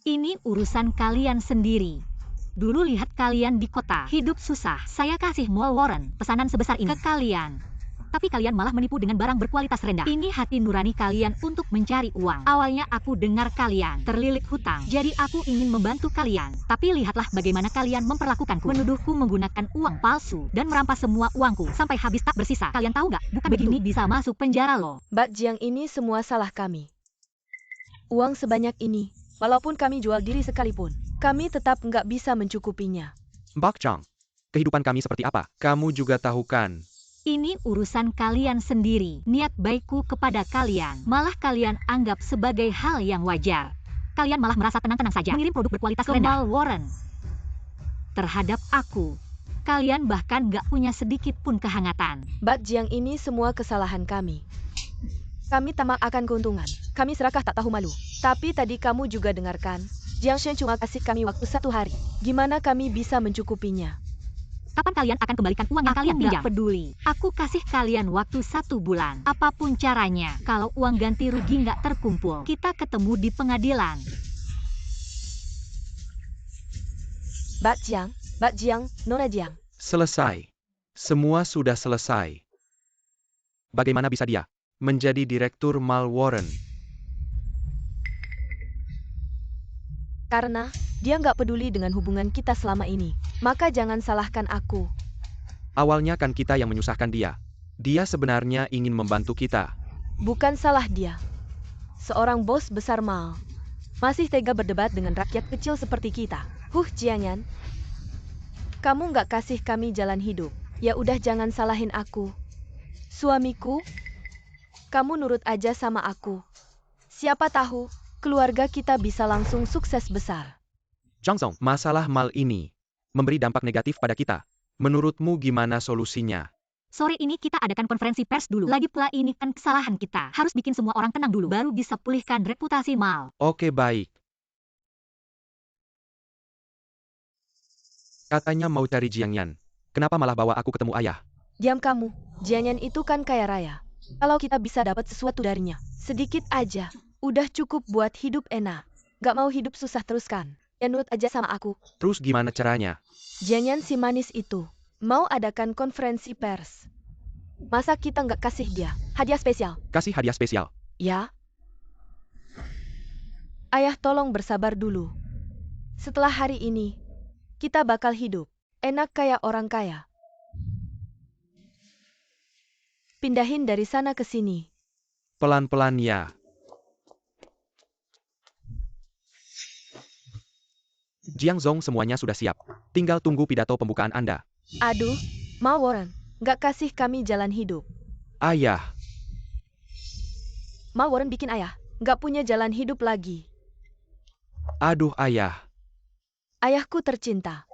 Ini urusan kalian sendiri. Dulu lihat kalian di kota, hidup susah. Saya kasih Mall Warren pesanan sebesar ini ke kalian. Tapi kalian malah menipu dengan barang berkualitas rendah. Ini hati nurani kalian untuk mencari uang. Awalnya aku dengar kalian terlilit hutang, jadi aku ingin membantu kalian. Tapi lihatlah bagaimana kalian memperlakukanku. Menuduhku menggunakan uang palsu dan merampas semua uangku sampai habis tak bersisa. Kalian tahu nggak? Bukan begini bisa masuk penjara loh. Mbak Jiang, ini semua salah kami. Uang sebanyak ini, walaupun kami jual diri sekalipun, kami tetap nggak bisa mencukupinya. Mbak Chang, kehidupan kami seperti apa? Kamu juga tahu kan? Ini urusan kalian sendiri. Niat baikku kepada kalian malah kalian anggap sebagai hal yang wajar. Kalian malah merasa tenang-tenang saja mengirim produk berkualitas rendah. Mall Warren. Terhadap aku, kalian bahkan gak punya sedikit pun kehangatan. Mbak Jiang, ini semua kesalahan kami. Kami tamak akan keuntungan. Kami serakah tak tahu malu. Tapi tadi kamu juga dengarkan. Jiang Shen cuma kasih kami waktu 1 hari. Gimana kami bisa mencukupinya? Kapan kalian akan kembalikan uang yang kalian pinjam? Tidak peduli. Aku kasih kalian waktu 1 bulan. Apapun caranya, kalau uang ganti rugi nggak terkumpul, kita ketemu di pengadilan. Mbak Jiang, Nona Jiang. Selesai. Semua sudah selesai. Bagaimana bisa dia menjadi direktur Mall Warren? Karena dia nggak peduli dengan hubungan kita selama ini. Maka jangan salahkan aku. Awalnya kan kita yang menyusahkan dia. Dia sebenarnya ingin membantu kita. Bukan salah dia. Seorang bos besar mall masih tega berdebat dengan rakyat kecil seperti kita. Jianyan. Kamu nggak kasih kami jalan hidup. Ya udah, jangan salahin aku. Suamiku, kamu nurut aja sama aku. Siapa tahu, keluarga kita bisa langsung sukses besar. Jiang Zong, masalah mal ini memberi dampak negatif pada kita. Menurutmu gimana solusinya? Sore ini kita adakan konferensi pers dulu. Lagi pula ini kan kesalahan kita. Harus bikin semua orang tenang dulu, baru bisa pulihkan reputasi Mall. Oke, baik. Katanya mau cari Jiangyan. Kenapa malah bawa aku ketemu ayah? Diam kamu, Jianyan itu kan kaya raya. Kalau kita bisa dapat sesuatu darinya, sedikit aja, udah cukup buat hidup enak. Gak mau hidup susah terus kan? Ya nurut aja sama aku. Terus gimana caranya? Jianyan si manis itu, mau adakan konferensi pers. Masa kita nggak kasih dia hadiah spesial? Kasih hadiah spesial. Ya? Ayah tolong bersabar dulu. Setelah hari ini, kita bakal hidup enak kayak orang kaya. Pindahin dari sana ke sini. Pelan-pelan ya. Jiang Zong semuanya sudah siap. Tinggal tunggu pidato pembukaan Anda. Aduh, Ma Warren, nggak kasih kami jalan hidup. Ayah. Ma Warren bikin ayah nggak punya jalan hidup lagi. Aduh ayah. Ayahku tercinta.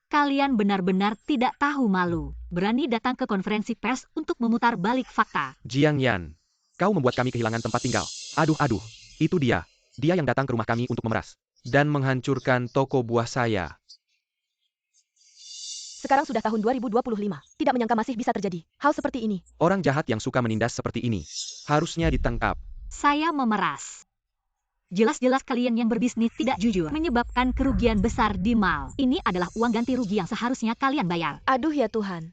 Kalian benar-benar tidak tahu malu. Berani datang ke konferensi pers untuk memutar balik fakta. Jiang Yan. Kau membuat kami kehilangan tempat tinggal. Aduh. Itu dia. Dia yang datang ke rumah kami untuk memeras. Dan menghancurkan toko buah saya. Sekarang sudah tahun 2025. Tidak menyangka masih bisa terjadi hal seperti ini. Orang jahat yang suka menindas seperti ini. Harusnya ditangkap. Saya memeras. Jelas-jelas kalian yang berbisnis tidak jujur, menyebabkan kerugian besar di mall. Ini adalah uang ganti rugi yang seharusnya kalian bayar. Aduh ya Tuhan.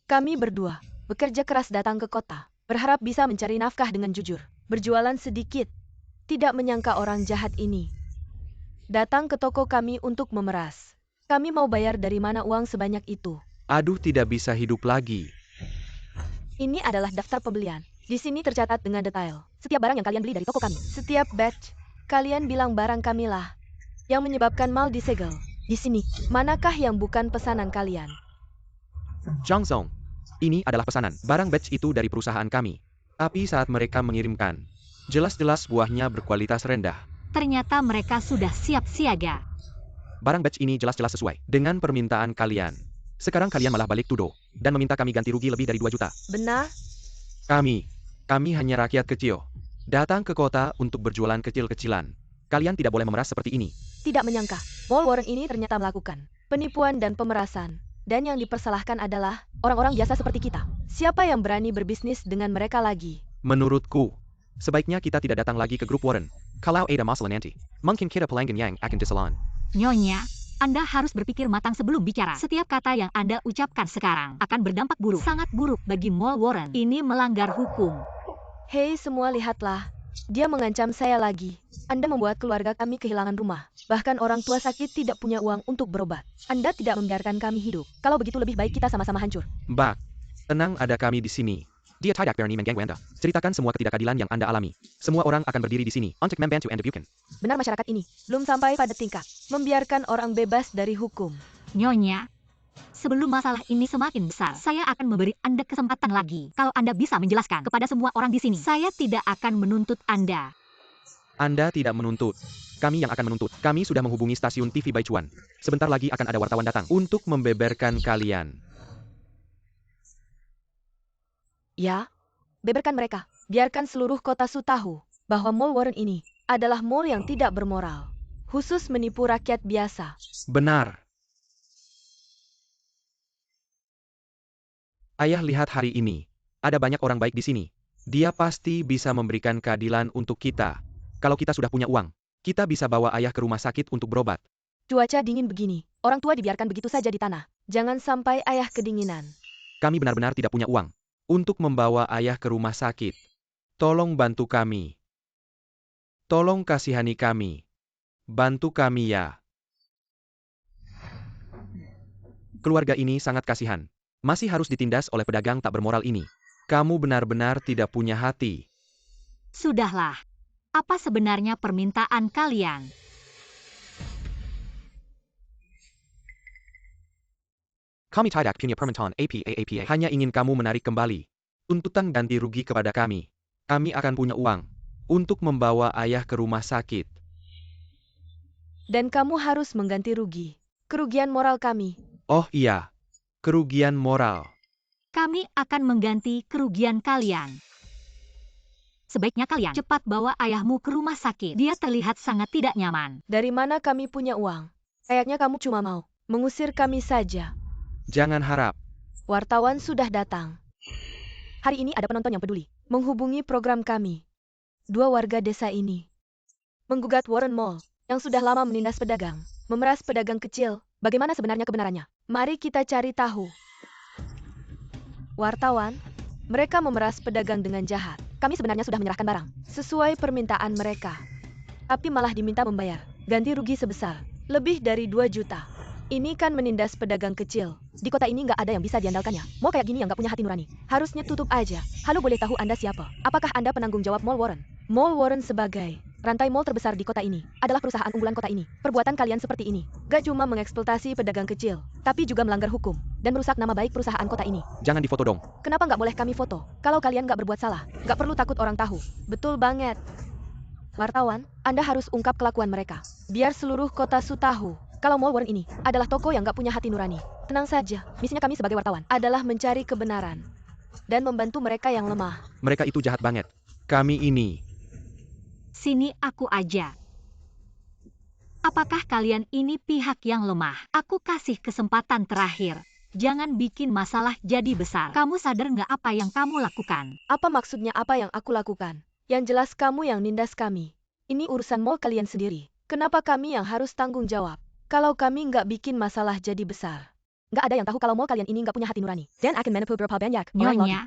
Kami berdua bekerja keras datang ke kota, berharap bisa mencari nafkah dengan jujur, berjualan sedikit. Tidak menyangka orang jahat ini datang ke toko kami untuk memeras. Kami mau bayar dari mana uang sebanyak itu? Aduh tidak bisa hidup lagi. Ini adalah daftar pembelian. Di sini tercatat dengan detail setiap barang yang kalian beli dari toko kami. Setiap batch, kalian bilang barang kami lah yang menyebabkan mal disegel. Di sini, manakah yang bukan pesanan kalian? Jiang Zong. Ini adalah pesanan. Barang batch itu dari perusahaan kami. Tapi saat mereka mengirimkan, jelas-jelas buahnya berkualitas rendah. Ternyata mereka sudah siap siaga. Barang batch ini jelas-jelas sesuai dengan permintaan kalian. Sekarang kalian malah balik tuduh dan meminta kami ganti rugi lebih dari 2 juta. Benar? Kami hanya rakyat kecil. Datang ke kota untuk berjualan kecil-kecilan. Kalian tidak boleh memeras seperti ini. Tidak menyangka, Mall Warren ini ternyata melakukan penipuan dan pemerasan. Dan yang dipersalahkan adalah orang-orang biasa seperti kita. Siapa yang berani berbisnis dengan mereka lagi? Menurutku, sebaiknya kita tidak datang lagi ke grup Warren. Kalau ada masalah nanti, mungkin kita pelanggan yang akan disalon. Nyonya, Anda harus berpikir matang sebelum bicara. Setiap kata yang Anda ucapkan sekarang akan berdampak buruk. Sangat buruk bagi Mall Warren. Ini melanggar hukum. Hei semua lihatlah, dia mengancam saya lagi. Anda membuat keluarga kami kehilangan rumah. Bahkan orang tua sakit tidak punya uang untuk berobat. Anda tidak membiarkan kami hidup. Kalau begitu lebih baik kita sama-sama hancur. Mbak, tenang ada kami di sini. Dia tidak berani mengganggu Anda. Ceritakan semua ketidakadilan yang Anda alami. Semua orang akan berdiri di sini untuk membantu Anda bukan. Benar masyarakat ini belum sampai pada tingkat membiarkan orang bebas dari hukum. Nyonya, sebelum masalah ini semakin besar, saya akan memberi Anda kesempatan lagi. Kalau Anda bisa menjelaskan kepada semua orang di sini, saya tidak akan menuntut Anda. Anda tidak menuntut. Kami yang akan menuntut. Kami sudah menghubungi stasiun TV Baichuan. Sebentar lagi akan ada wartawan datang untuk membeberkan kalian. Ya, beberkan mereka. Biarkan seluruh kota Su tahu bahwa Mall Warren ini adalah mall yang tidak bermoral. Khusus menipu rakyat biasa. Benar. Ayah lihat hari ini. Ada banyak orang baik di sini. Dia pasti bisa memberikan keadilan untuk kita. Kalau kita sudah punya uang, kita bisa bawa ayah ke rumah sakit untuk berobat. Cuaca dingin begini, orang tua dibiarkan begitu saja di tanah. Jangan sampai ayah kedinginan. Kami benar-benar tidak punya uang untuk membawa ayah ke rumah sakit. Tolong bantu kami. Tolong kasihani kami. Bantu kami ya. Keluarga ini sangat kasihan. Masih harus ditindas oleh pedagang tak bermoral ini. Kamu benar-benar tidak punya hati. Sudahlah. Apa sebenarnya permintaan kalian? Kami tidak punya permintaan apa. Hanya ingin kamu menarik kembali tuntutan ganti rugi kepada kami. Kami akan punya uang untuk membawa ayah ke rumah sakit. Dan kamu harus mengganti rugi. Kerugian moral kami. Oh iya, kerugian moral. Kami akan mengganti kerugian kalian. Sebaiknya kalian cepat bawa ayahmu ke rumah sakit. Dia terlihat sangat tidak nyaman. Dari mana kami punya uang? Kayaknya kamu cuma mau mengusir kami saja. Jangan harap. Wartawan sudah datang. Hari ini ada penonton yang peduli menghubungi program kami. 2 warga desa ini menggugat Warren Mall yang sudah lama menindas pedagang, memeras pedagang kecil. Bagaimana sebenarnya kebenarannya? Mari kita cari tahu. Wartawan, mereka memeras pedagang dengan jahat. Kami sebenarnya sudah menyerahkan barang sesuai permintaan mereka, tapi malah diminta membayar ganti rugi sebesar lebih dari 2 juta. Ini kan menindas pedagang kecil. Di kota ini nggak ada yang bisa diandalkannya. Mall kayak gini yang nggak punya hati nurani harusnya tutup aja. Halo, boleh tahu Anda siapa? Apakah Anda penanggung jawab Mall Warren? Mall Warren sebagai rantai mall terbesar di kota ini adalah perusahaan unggulan kota ini. Perbuatan kalian seperti ini gak cuma mengeksploitasi pedagang kecil, tapi juga melanggar hukum dan merusak nama baik perusahaan kota ini. Jangan difoto dong. Kenapa nggak boleh kami foto? Kalau kalian nggak berbuat salah, nggak perlu takut orang tahu. Betul banget. Wartawan, Anda harus ungkap kelakuan mereka. Biar seluruh kota Su tahu kalau Mall Warren ini adalah toko yang nggak punya hati nurani. Tenang saja, misinya kami sebagai wartawan adalah mencari kebenaran dan membantu mereka yang lemah. Mereka itu jahat banget. Kami ini. Sini aku aja. Apakah kalian ini pihak yang lemah? Aku kasih kesempatan terakhir. Jangan bikin masalah jadi besar. Kamu sadar nggak apa yang kamu lakukan? Apa maksudnya apa yang aku lakukan? Yang jelas kamu yang nindas kami. Ini urusan mall kalian sendiri. Kenapa kami yang harus tanggung jawab? Kalau kami nggak bikin masalah jadi besar. Nggak ada yang tahu kalau mall kalian ini nggak punya hati nurani. Dan akan menepuk berapa banyak orang lagi. Nyonya,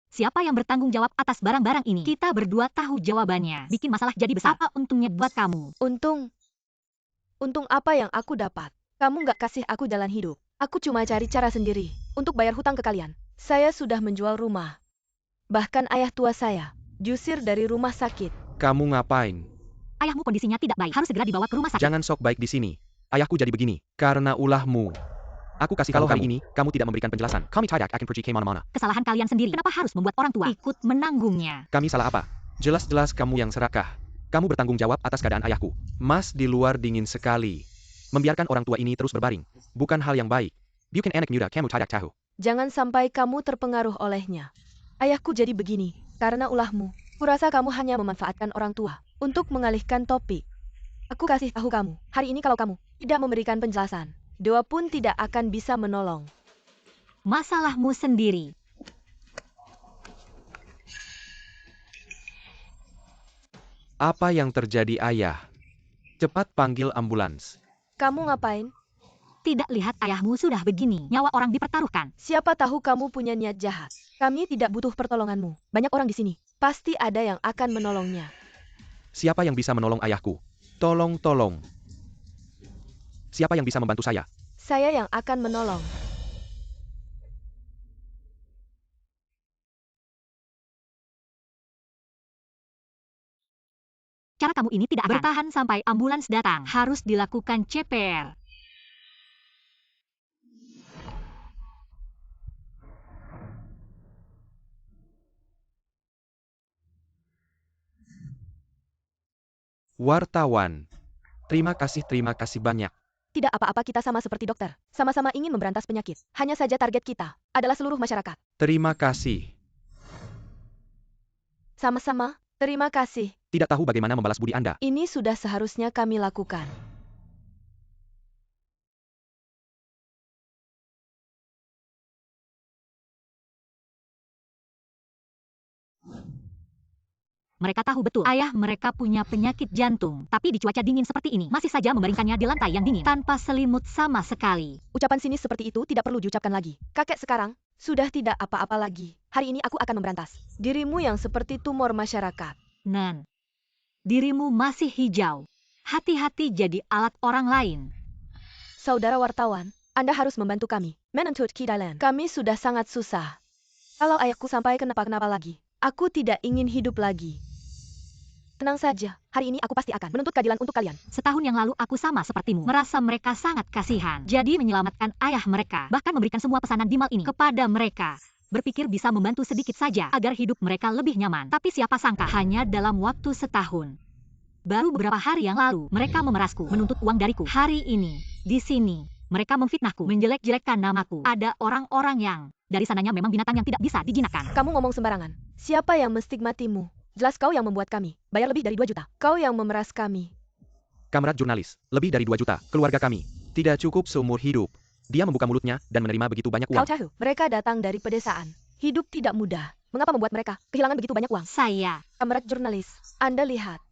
siapa yang bertanggung jawab atas barang-barang ini? Kita berdua tahu jawabannya. Bikin masalah jadi besar. Apa untungnya buat kamu? Untung apa yang aku dapat? Kamu nggak kasih aku jalan hidup. Aku cuma cari cara sendiri untuk bayar hutang ke kalian. Saya sudah menjual rumah. Bahkan ayah tua saya diusir dari rumah sakit. Kamu ngapain? Ayahmu kondisinya tidak baik. Harus segera dibawa ke rumah sakit. Jangan sok baik di sini. Ayahku jadi begini karena ulahmu. Aku kasih kalau hari ini kamu tidak memberikan penjelasan. Kami tidak akan pergi kemana-mana. Kesalahan kalian sendiri. Kenapa harus membuat orang tua ikut menanggungnya? Kami salah apa? Jelas-jelas kamu yang serakah. Kamu bertanggung jawab atas keadaan ayahku. Mas di luar dingin sekali. Membiarkan orang tua ini terus berbaring bukan hal yang baik. Bukan anak muda kamu tidak tahu. Jangan sampai kamu terpengaruh olehnya. Ayahku jadi begini karena ulahmu. Kurasa kamu hanya memanfaatkan orang tua untuk mengalihkan topik. Aku kasih tahu kamu, hari ini kalau kamu tidak memberikan penjelasan, dewa pun tidak akan bisa menolong. Masalahmu sendiri. Apa yang terjadi ayah? Cepat panggil ambulans. Kamu ngapain? Tidak lihat ayahmu sudah begini. Nyawa orang dipertaruhkan. Siapa tahu kamu punya niat jahat. Kami tidak butuh pertolonganmu. Banyak orang di sini. Pasti ada yang akan menolongnya. Siapa yang bisa menolong ayahku? Tolong. Siapa yang bisa membantu saya? Saya yang akan menolong. Cara kamu ini tidak akan bertahan sampai ambulans datang. Harus dilakukan CPR. Wartawan. Terima kasih banyak. Tidak apa-apa, kita sama seperti dokter. Sama-sama ingin memberantas penyakit. Hanya saja target kita adalah seluruh masyarakat. Terima kasih. Sama-sama, terima kasih. Tidak tahu bagaimana membalas budi Anda. Ini sudah seharusnya kami lakukan. Mereka tahu betul ayah mereka punya penyakit jantung. Tapi di cuaca dingin seperti ini, masih saja membaringkannya di lantai yang dingin, tanpa selimut sama sekali. Ucapan sinis seperti itu tidak perlu diucapkan lagi. Kakek sekarang sudah tidak apa-apa lagi. Hari ini aku akan memberantas dirimu yang seperti tumor masyarakat. Nan, dirimu masih hijau. Hati-hati jadi alat orang lain. Saudara wartawan, Anda harus membantu kami. Menuntut keadilan. Kami sudah sangat susah. Kalau ayahku sampai kenapa-kenapa lagi, aku tidak ingin hidup lagi. Tenang saja, hari ini aku pasti akan menuntut keadilan untuk kalian. Setahun yang lalu aku sama sepertimu. Merasa mereka sangat kasihan. Jadi menyelamatkan ayah mereka. Bahkan memberikan semua pesanan di mall ini kepada mereka. Berpikir bisa membantu sedikit saja agar hidup mereka lebih nyaman. Tapi siapa sangka hanya dalam waktu setahun. Baru beberapa hari yang lalu, mereka memerasku, menuntut uang dariku. Hari ini, di sini, mereka memfitnahku, menjelek-jelekkan namaku. Ada orang-orang yang dari sananya memang binatang yang tidak bisa dijinakkan. Kamu ngomong sembarangan. Siapa yang menstigmatimu? Jelas kau yang membuat kami bayar lebih dari 2 juta. Kau yang memeras kami. Kamerat jurnalis, lebih dari 2 juta, keluarga kami. Tidak cukup seumur hidup. Dia membuka mulutnya dan menerima begitu banyak Kau uang. tahu, mereka datang dari pedesaan. Hidup tidak mudah. Mengapa membuat mereka kehilangan begitu banyak uang? Saya. Kamerat jurnalis, Anda lihat.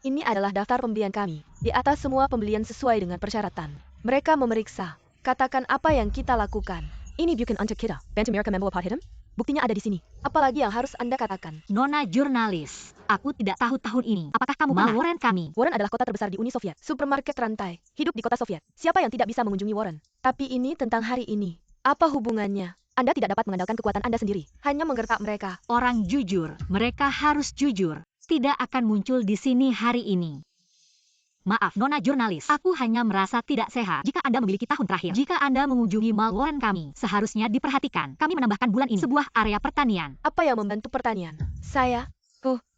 Ini adalah daftar pembelian kami. Di atas semua pembelian sesuai dengan persyaratan. Mereka memeriksa. Katakan apa yang kita lakukan. Ini bukan untuk kita. Bantu mereka membawa pot hitam? Buktinya ada di sini. Apalagi yang harus Anda katakan? Nona jurnalis, aku tidak tahu tahun ini. Apakah kamu mau Warren kami? Warren adalah kota terbesar di Uni Soviet. Supermarket rantai. Hidup di kota Soviet. Siapa yang tidak bisa mengunjungi Warren? Tapi ini tentang hari ini. Apa hubungannya? Anda tidak dapat mengandalkan kekuatan Anda sendiri. Hanya menggertak mereka. Orang jujur, mereka harus jujur. Tidak akan muncul di sini hari ini. Maaf, Nona jurnalis. Aku hanya merasa tidak sehat jika Anda memiliki tahun terakhir. Jika Anda mengunjungi mall Warren kami, seharusnya diperhatikan. Kami menambahkan bulan ini sebuah area pertanian. Apa yang membantu pertanian? Saya?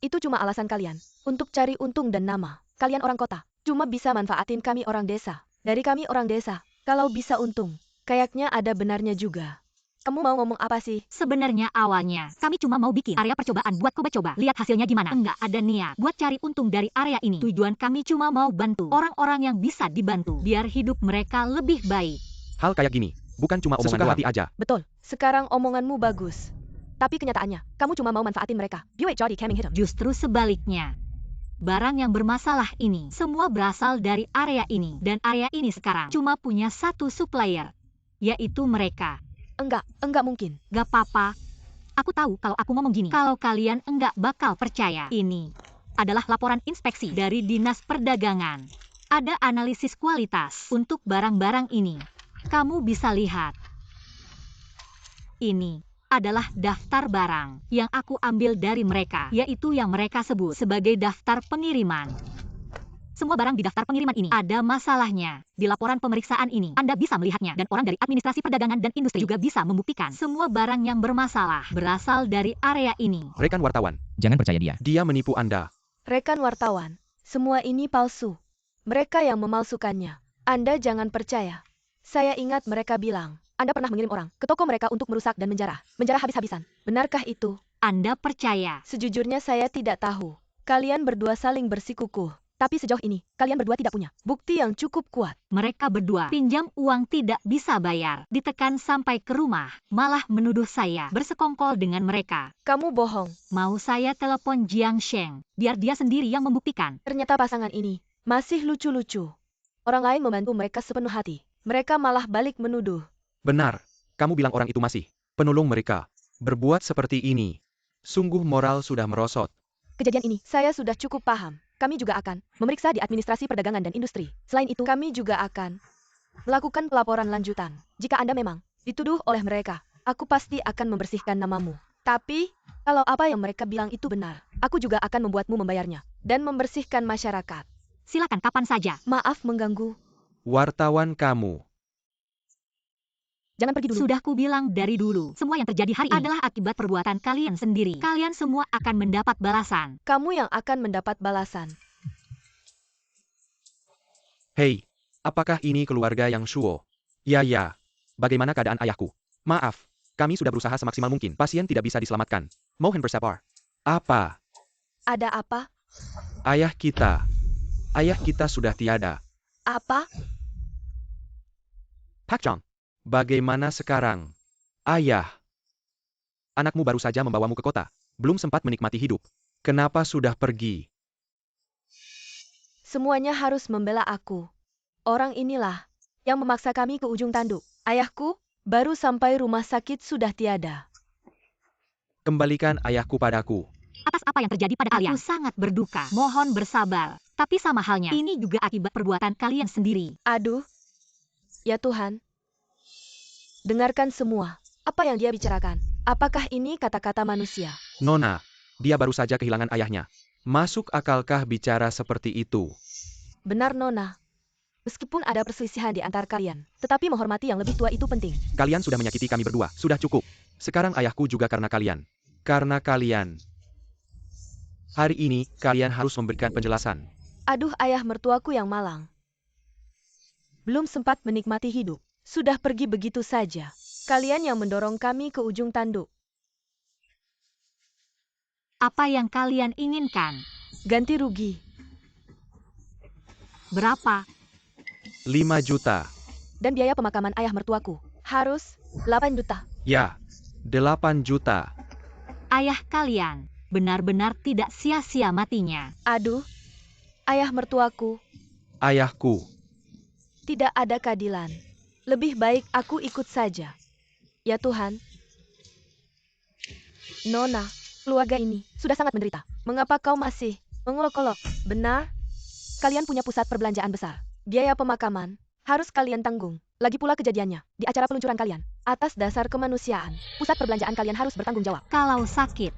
Itu cuma alasan kalian. Untuk cari untung dan nama. Kalian orang kota. Cuma bisa manfaatin kami orang desa. Dari kami orang desa. Kalau bisa untung. Kayaknya ada benarnya juga. Kamu mau ngomong apa sih? Sebenarnya awalnya, kami cuma mau bikin area percobaan buat coba-coba. Lihat hasilnya gimana. Enggak ada niat buat cari untung dari area ini. Tujuan kami cuma mau bantu orang-orang yang bisa dibantu. Biar hidup mereka lebih baik. Hal kayak gini, bukan cuma omongan doang. Hati aja. Betul. Sekarang omonganmu bagus. Tapi kenyataannya, kamu cuma mau manfaatin mereka. Buat jadi kambing hitam. Justru sebaliknya. Barang yang bermasalah ini, semua berasal dari area ini. Dan area ini sekarang cuma punya satu supplier. Yaitu mereka. Enggak mungkin. Gak apa-apa. Aku tahu kalau aku ngomong gini. Kalau kalian enggak bakal percaya. Ini adalah laporan inspeksi dari Dinas Perdagangan. Ada analisis kualitas untuk barang-barang ini. Kamu bisa lihat. Ini adalah daftar barang yang aku ambil dari mereka. Yaitu yang mereka sebut sebagai daftar pengiriman. Semua barang di daftar pengiriman ini ada masalahnya. Di laporan pemeriksaan ini, Anda bisa melihatnya. Dan orang dari administrasi perdagangan dan industri juga bisa membuktikan. Semua barang yang bermasalah berasal dari area ini. Rekan wartawan, Jangan percaya dia. dia menipu Anda. Rekan wartawan, semua ini palsu. Mereka yang memalsukannya. Anda jangan percaya. Saya ingat mereka bilang, Anda pernah mengirim orang ke toko mereka untuk merusak dan menjarah. Menjarah habis-habisan. Benarkah itu? Anda percaya? Sejujurnya saya tidak tahu. Kalian berdua saling bersikukuh. Tapi sejauh ini, kalian berdua tidak punya bukti yang cukup kuat. Mereka berdua pinjam uang tidak bisa bayar. Ditekan sampai ke rumah. Malah menuduh saya bersekongkol dengan mereka. Kamu bohong. Mau saya telepon Jiang Sheng. Biar dia sendiri yang membuktikan. Ternyata pasangan ini masih lucu-lucu. Orang lain membantu mereka sepenuh hati. Mereka malah balik menuduh. Benar, kamu bilang orang itu masih penolong mereka. Berbuat seperti ini. Sungguh moral sudah merosot. Kejadian ini, saya sudah cukup paham. Kami juga akan memeriksa di administrasi perdagangan dan industri. Selain itu, kami juga akan melakukan pelaporan lanjutan. Jika Anda memang dituduh oleh mereka, aku pasti akan membersihkan namamu. Tapi, kalau apa yang mereka bilang itu benar, aku juga akan membuatmu membayarnya dan membersihkan masyarakat. Silakan kapan saja. Maaf mengganggu. Wartawan kamu. Jangan pergi dulu. Sudah kubilang dari dulu. Semua yang terjadi hari ini adalah akibat perbuatan kalian sendiri. Kalian semua akan mendapat balasan. Kamu yang akan mendapat balasan. Hei, apakah ini keluarga yang Shuo? Ya. Bagaimana keadaan ayahku? Maaf, kami sudah berusaha semaksimal mungkin. Pasien tidak bisa diselamatkan. Mohon bersabar. Apa? Ada apa? Ayah kita sudah tiada. Apa? Pak Chang, bagaimana sekarang? Ayah, anakmu baru saja membawamu ke kota. Belum sempat menikmati hidup. Kenapa sudah pergi? Semuanya harus membela aku. Orang inilah yang memaksa kami ke ujung tanduk. Ayahku baru sampai rumah sakit sudah tiada. Kembalikan ayahku padaku. Atas apa yang terjadi pada kalian, aku sangat berduka. Mohon bersabar. Tapi sama halnya, ini juga akibat perbuatan kalian sendiri. Aduh. Ya Tuhan. Dengarkan semua. Apa yang dia bicarakan? Apakah ini kata-kata manusia? Nona, dia baru saja kehilangan ayahnya. Masuk akalkah bicara seperti itu? Benar Nona. Meskipun ada perselisihan di antara kalian, tetapi menghormati yang lebih tua itu penting. Kalian sudah menyakiti kami berdua, sudah cukup. Sekarang ayahku juga karena kalian. Karena kalian. Hari ini, kalian harus memberikan penjelasan. Aduh ayah mertuaku yang malang. Belum sempat menikmati hidup. Sudah pergi begitu saja. Kalian yang mendorong kami ke ujung tanduk. Apa yang kalian inginkan? Ganti rugi. Berapa? 5 juta. Dan biaya pemakaman ayah mertuaku. Harus 8 juta. Ya, 8 juta. Ayah kalian benar-benar tidak sia-sia matinya. Aduh, ayah mertuaku, Ayahku. tidak ada keadilan. Lebih baik aku ikut saja. Ya Tuhan. Nona, keluarga ini sudah sangat menderita. Mengapa kau masih mengolok-olok? Benar? Kalian punya pusat perbelanjaan besar. Biaya pemakaman harus kalian tanggung. Lagi pula kejadiannya di acara peluncuran kalian. Atas dasar kemanusiaan, pusat perbelanjaan kalian harus bertanggung jawab. Kalau sakit,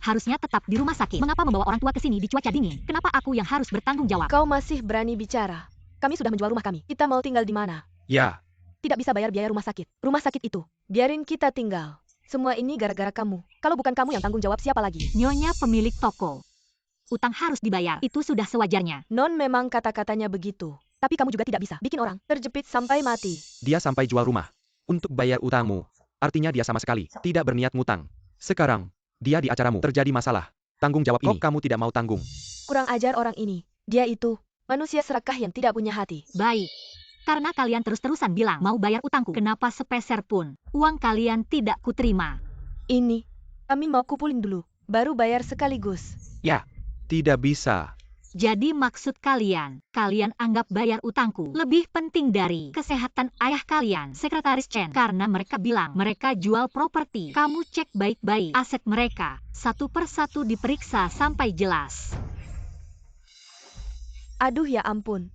harusnya tetap di rumah sakit. Mengapa membawa orang tua ke sini di cuaca dingin? Kenapa aku yang harus bertanggung jawab? Kau masih berani bicara. Kami sudah menjual rumah kami. Kita mau tinggal di mana? Ya, Tidak bisa bayar biaya rumah sakit. Rumah sakit itu, biarin kita tinggal. Semua ini gara-gara kamu. Kalau bukan kamu yang tanggung jawab, siapa lagi? Nyonya pemilik toko. Utang harus dibayar. Itu sudah sewajarnya. Non memang kata-katanya begitu. Tapi kamu juga tidak bisa bikin orang terjepit sampai mati. dia sampai jual rumah. Untuk bayar utangmu. Artinya dia sama sekali tidak berniat ngutang. Sekarang, dia di acaramu. Terjadi masalah. Tanggung jawab ini. Kok kamu tidak mau tanggung? Kurang ajar orang ini. Dia itu manusia serakah yang tidak punya hati. Baik. Karena kalian terus-terusan bilang mau bayar utangku. Kenapa sepeser pun uang kalian tidak kuterima? Ini, kami mau kumpulin dulu, baru bayar sekaligus. Ya, tidak bisa. Jadi maksud kalian anggap bayar utangku lebih penting dari kesehatan ayah kalian, Sekretaris Chen. Karena mereka bilang mereka jual properti. Kamu cek baik-baik aset mereka. Satu persatu diperiksa sampai jelas. Aduh ya ampun.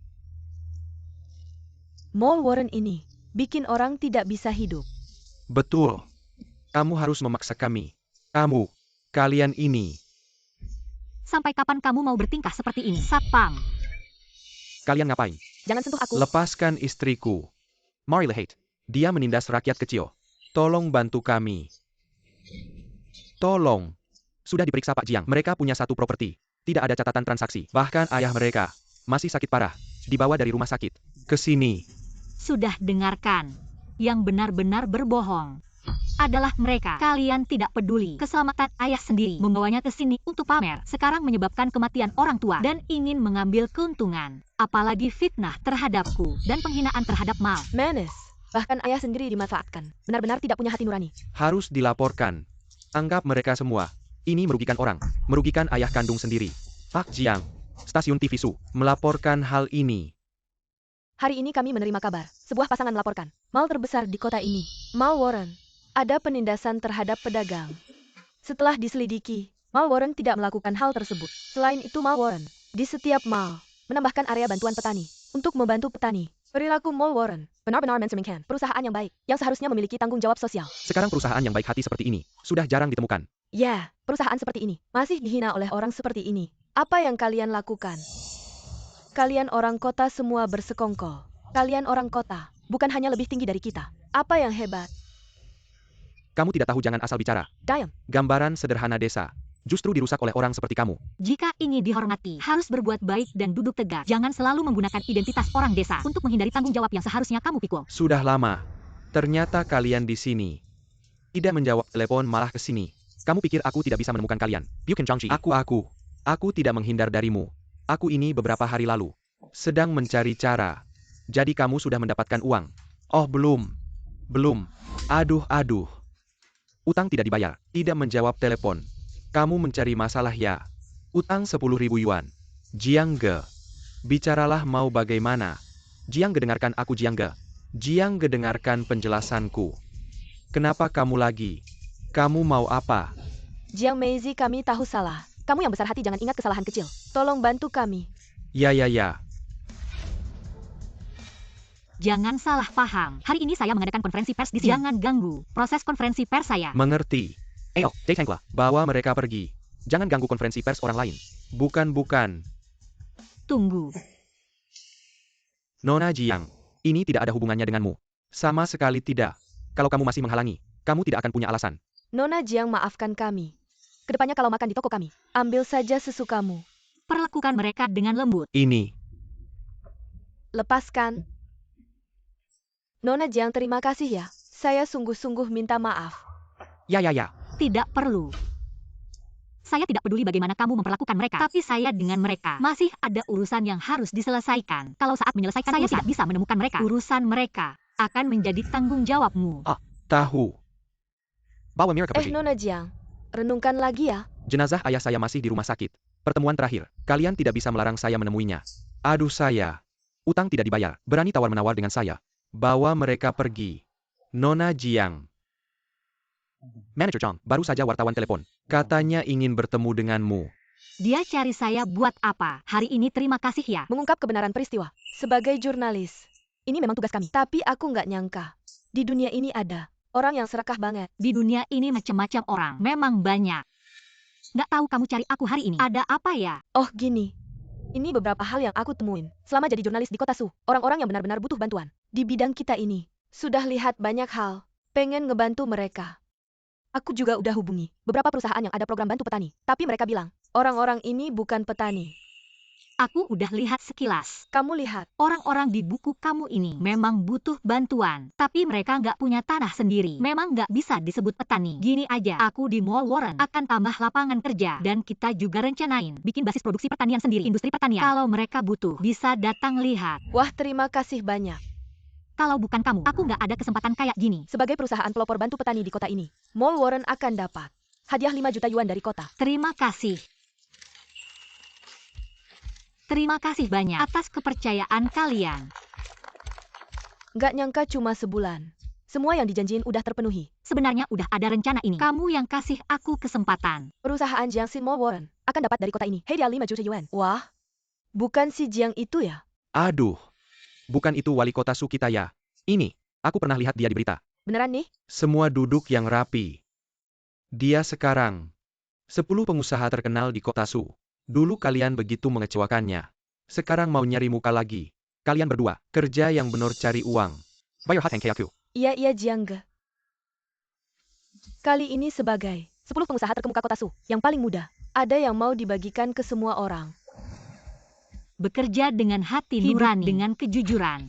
Mall Warren ini bikin orang tidak bisa hidup. Betul. Kamu harus memaksa kami. Kalian ini. Sampai kapan kamu mau bertingkah seperti ini, Satpam? Kalian ngapain? Jangan sentuh aku. Lepaskan istriku. Mary Lahate. Dia menindas rakyat kecil. Tolong bantu kami. Tolong. Sudah diperiksa Pak Jiang. Mereka punya satu properti. Tidak ada catatan transaksi. Bahkan ayah mereka masih sakit parah. Dibawa dari rumah sakit ke sini. Sudah dengarkan. Yang benar-benar berbohong adalah mereka. Kalian tidak peduli keselamatan ayah sendiri. Membawanya ke sini untuk pamer. Sekarang menyebabkan kematian orang tua dan ingin mengambil keuntungan. Apalagi fitnah terhadapku dan penghinaan terhadap Mal. Menes. Bahkan ayah sendiri dimanfaatkan. Benar-benar tidak punya hati nurani. Harus dilaporkan. Anggap mereka semua. Ini merugikan orang. Merugikan ayah kandung sendiri. Pak Jiang. Stasiun TV Su melaporkan hal ini. Hari ini kami menerima kabar. Sebuah pasangan melaporkan. Mall terbesar di kota ini. Mall Warren. Ada penindasan terhadap pedagang. Setelah diselidiki, Mall Warren tidak melakukan hal tersebut. Selain itu Mall Warren, di setiap mall, menambahkan area bantuan petani. Untuk membantu petani. Perilaku Mall Warren benar-benar mencerminkan perusahaan yang baik, yang seharusnya memiliki tanggung jawab sosial. Sekarang perusahaan yang baik hati seperti ini sudah jarang ditemukan. Ya, perusahaan seperti ini masih dihina oleh orang seperti ini. Apa yang kalian lakukan? Kalian orang kota semua bersekongkol. Kalian orang kota, bukan hanya lebih tinggi dari kita. Apa yang hebat? Kamu tidak tahu, jangan asal bicara. Diam. Gambaran sederhana desa justru dirusak oleh orang seperti kamu. Jika ingin dihormati, harus berbuat baik dan duduk tegak. Jangan selalu menggunakan identitas orang desa untuk menghindari tanggung jawab yang seharusnya kamu pikul. Sudah lama. Ternyata kalian di sini. Tidak menjawab telepon, malah ke sini. Kamu pikir aku tidak bisa menemukan kalian? Bukan Changchi. Aku tidak menghindar darimu. Aku ini beberapa hari lalu sedang mencari cara. Jadi kamu sudah mendapatkan uang? Oh, belum. Aduh. Utang tidak dibayar. Tidak menjawab telepon. Kamu mencari masalah ya? Utang 10.000 yuan. Jiangge. Bicaralah mau bagaimana? Jiangge, dengarkan aku, Jiangge. Jiangge, dengarkan penjelasanku. Kenapa kamu lagi? Kamu mau apa? Jiang Meizi, kami tahu salah. Kamu yang besar hati jangan ingat kesalahan kecil. Tolong bantu kami. Ya. Jangan salah paham. Hari ini saya mengadakan konferensi pers di sini. Jangan ganggu proses konferensi pers saya. Mengerti. Jaitengla, bawa mereka pergi. Jangan ganggu konferensi pers orang lain. Bukan. Tunggu. Nona Jiang, ini tidak ada hubungannya denganmu. Sama sekali tidak. Kalau kamu masih menghalangi, kamu tidak akan punya alasan. Nona Jiang, maafkan kami. Kedepannya kalau makan di toko kami, ambil saja sesukamu. Perlakukan mereka dengan lembut. Ini. Lepaskan. Nona Jiang, terima kasih ya. Saya sungguh-sungguh minta maaf. Ya. Tidak perlu. Saya tidak peduli bagaimana kamu memperlakukan mereka, tapi saya dengan mereka masih ada urusan yang harus diselesaikan. Kalau saat menyelesaikan saya tidak bisa menemukan mereka, urusan mereka akan menjadi tanggung jawabmu. Tahu. Bawa Mirka pergi. Nona Jiang, renungkan lagi ya. Jenazah ayah saya masih di rumah sakit. Pertemuan terakhir, kalian tidak bisa melarang saya menemuinya. Aduh saya. Utang tidak dibayar, berani tawar-menawar dengan saya. Bawa mereka pergi. Nona Jiang. Manager Chang, baru saja wartawan telepon. Katanya ingin bertemu denganmu. Dia cari saya buat apa? Hari ini terima kasih ya. Mengungkap kebenaran peristiwa. Sebagai jurnalis, ini memang tugas kami. Tapi aku nggak nyangka, di dunia ini ada orang yang serakah banget. Di dunia ini macam-macam orang, memang banyak. Nggak tahu kamu cari aku hari ini. Ada apa ya? Oh gini, ini beberapa hal yang aku temuin selama jadi jurnalis di kota Su. Orang-orang yang benar-benar butuh bantuan di bidang kita ini. Sudah lihat banyak hal, pengen ngebantu mereka. Aku juga udah hubungi beberapa perusahaan yang ada program bantu petani. Tapi mereka bilang, orang-orang ini bukan petani. Aku udah lihat sekilas. Kamu lihat, Orang-orang di buku kamu ini memang butuh bantuan. Tapi mereka nggak punya tanah sendiri. Memang nggak bisa disebut petani. Gini aja, aku di Mall Warren akan tambah lapangan kerja. Dan kita juga rencanain bikin basis produksi pertanian sendiri. Industri pertanian. Kalau mereka butuh, bisa datang lihat. wah terima kasih banyak. Kalau bukan kamu, aku nggak ada kesempatan kayak gini. Sebagai perusahaan pelopor bantu petani di kota ini, Mall Warren akan dapat hadiah 5 juta yuan dari kota. Terima kasih. Terima kasih banyak atas kepercayaan kalian. Nggak nyangka cuma sebulan. Semua yang dijanjiin udah terpenuhi. Sebenarnya udah ada rencana ini. Kamu yang kasih aku kesempatan. Perusahaan Jiangxin Mall Warren akan dapat dari kota ini hadiah 5 juta yuan. Wah, bukan si Jiang itu ya? Aduh. Bukan itu wali kota Su kita ya. Ini, aku pernah lihat dia di berita. Beneran nih? Semua duduk yang rapi. Dia sekarang 10 pengusaha terkenal di kota Su. Dulu kalian begitu mengecewakannya. Sekarang mau nyari muka lagi. Kalian berdua, kerja yang benar cari uang. Bayar hat aku. Iya Jiangge. Kali ini sebagai 10 pengusaha terkemuka kota Su yang paling muda, ada yang mau dibagikan ke semua orang. Bekerja dengan hati nurani, dengan kejujuran.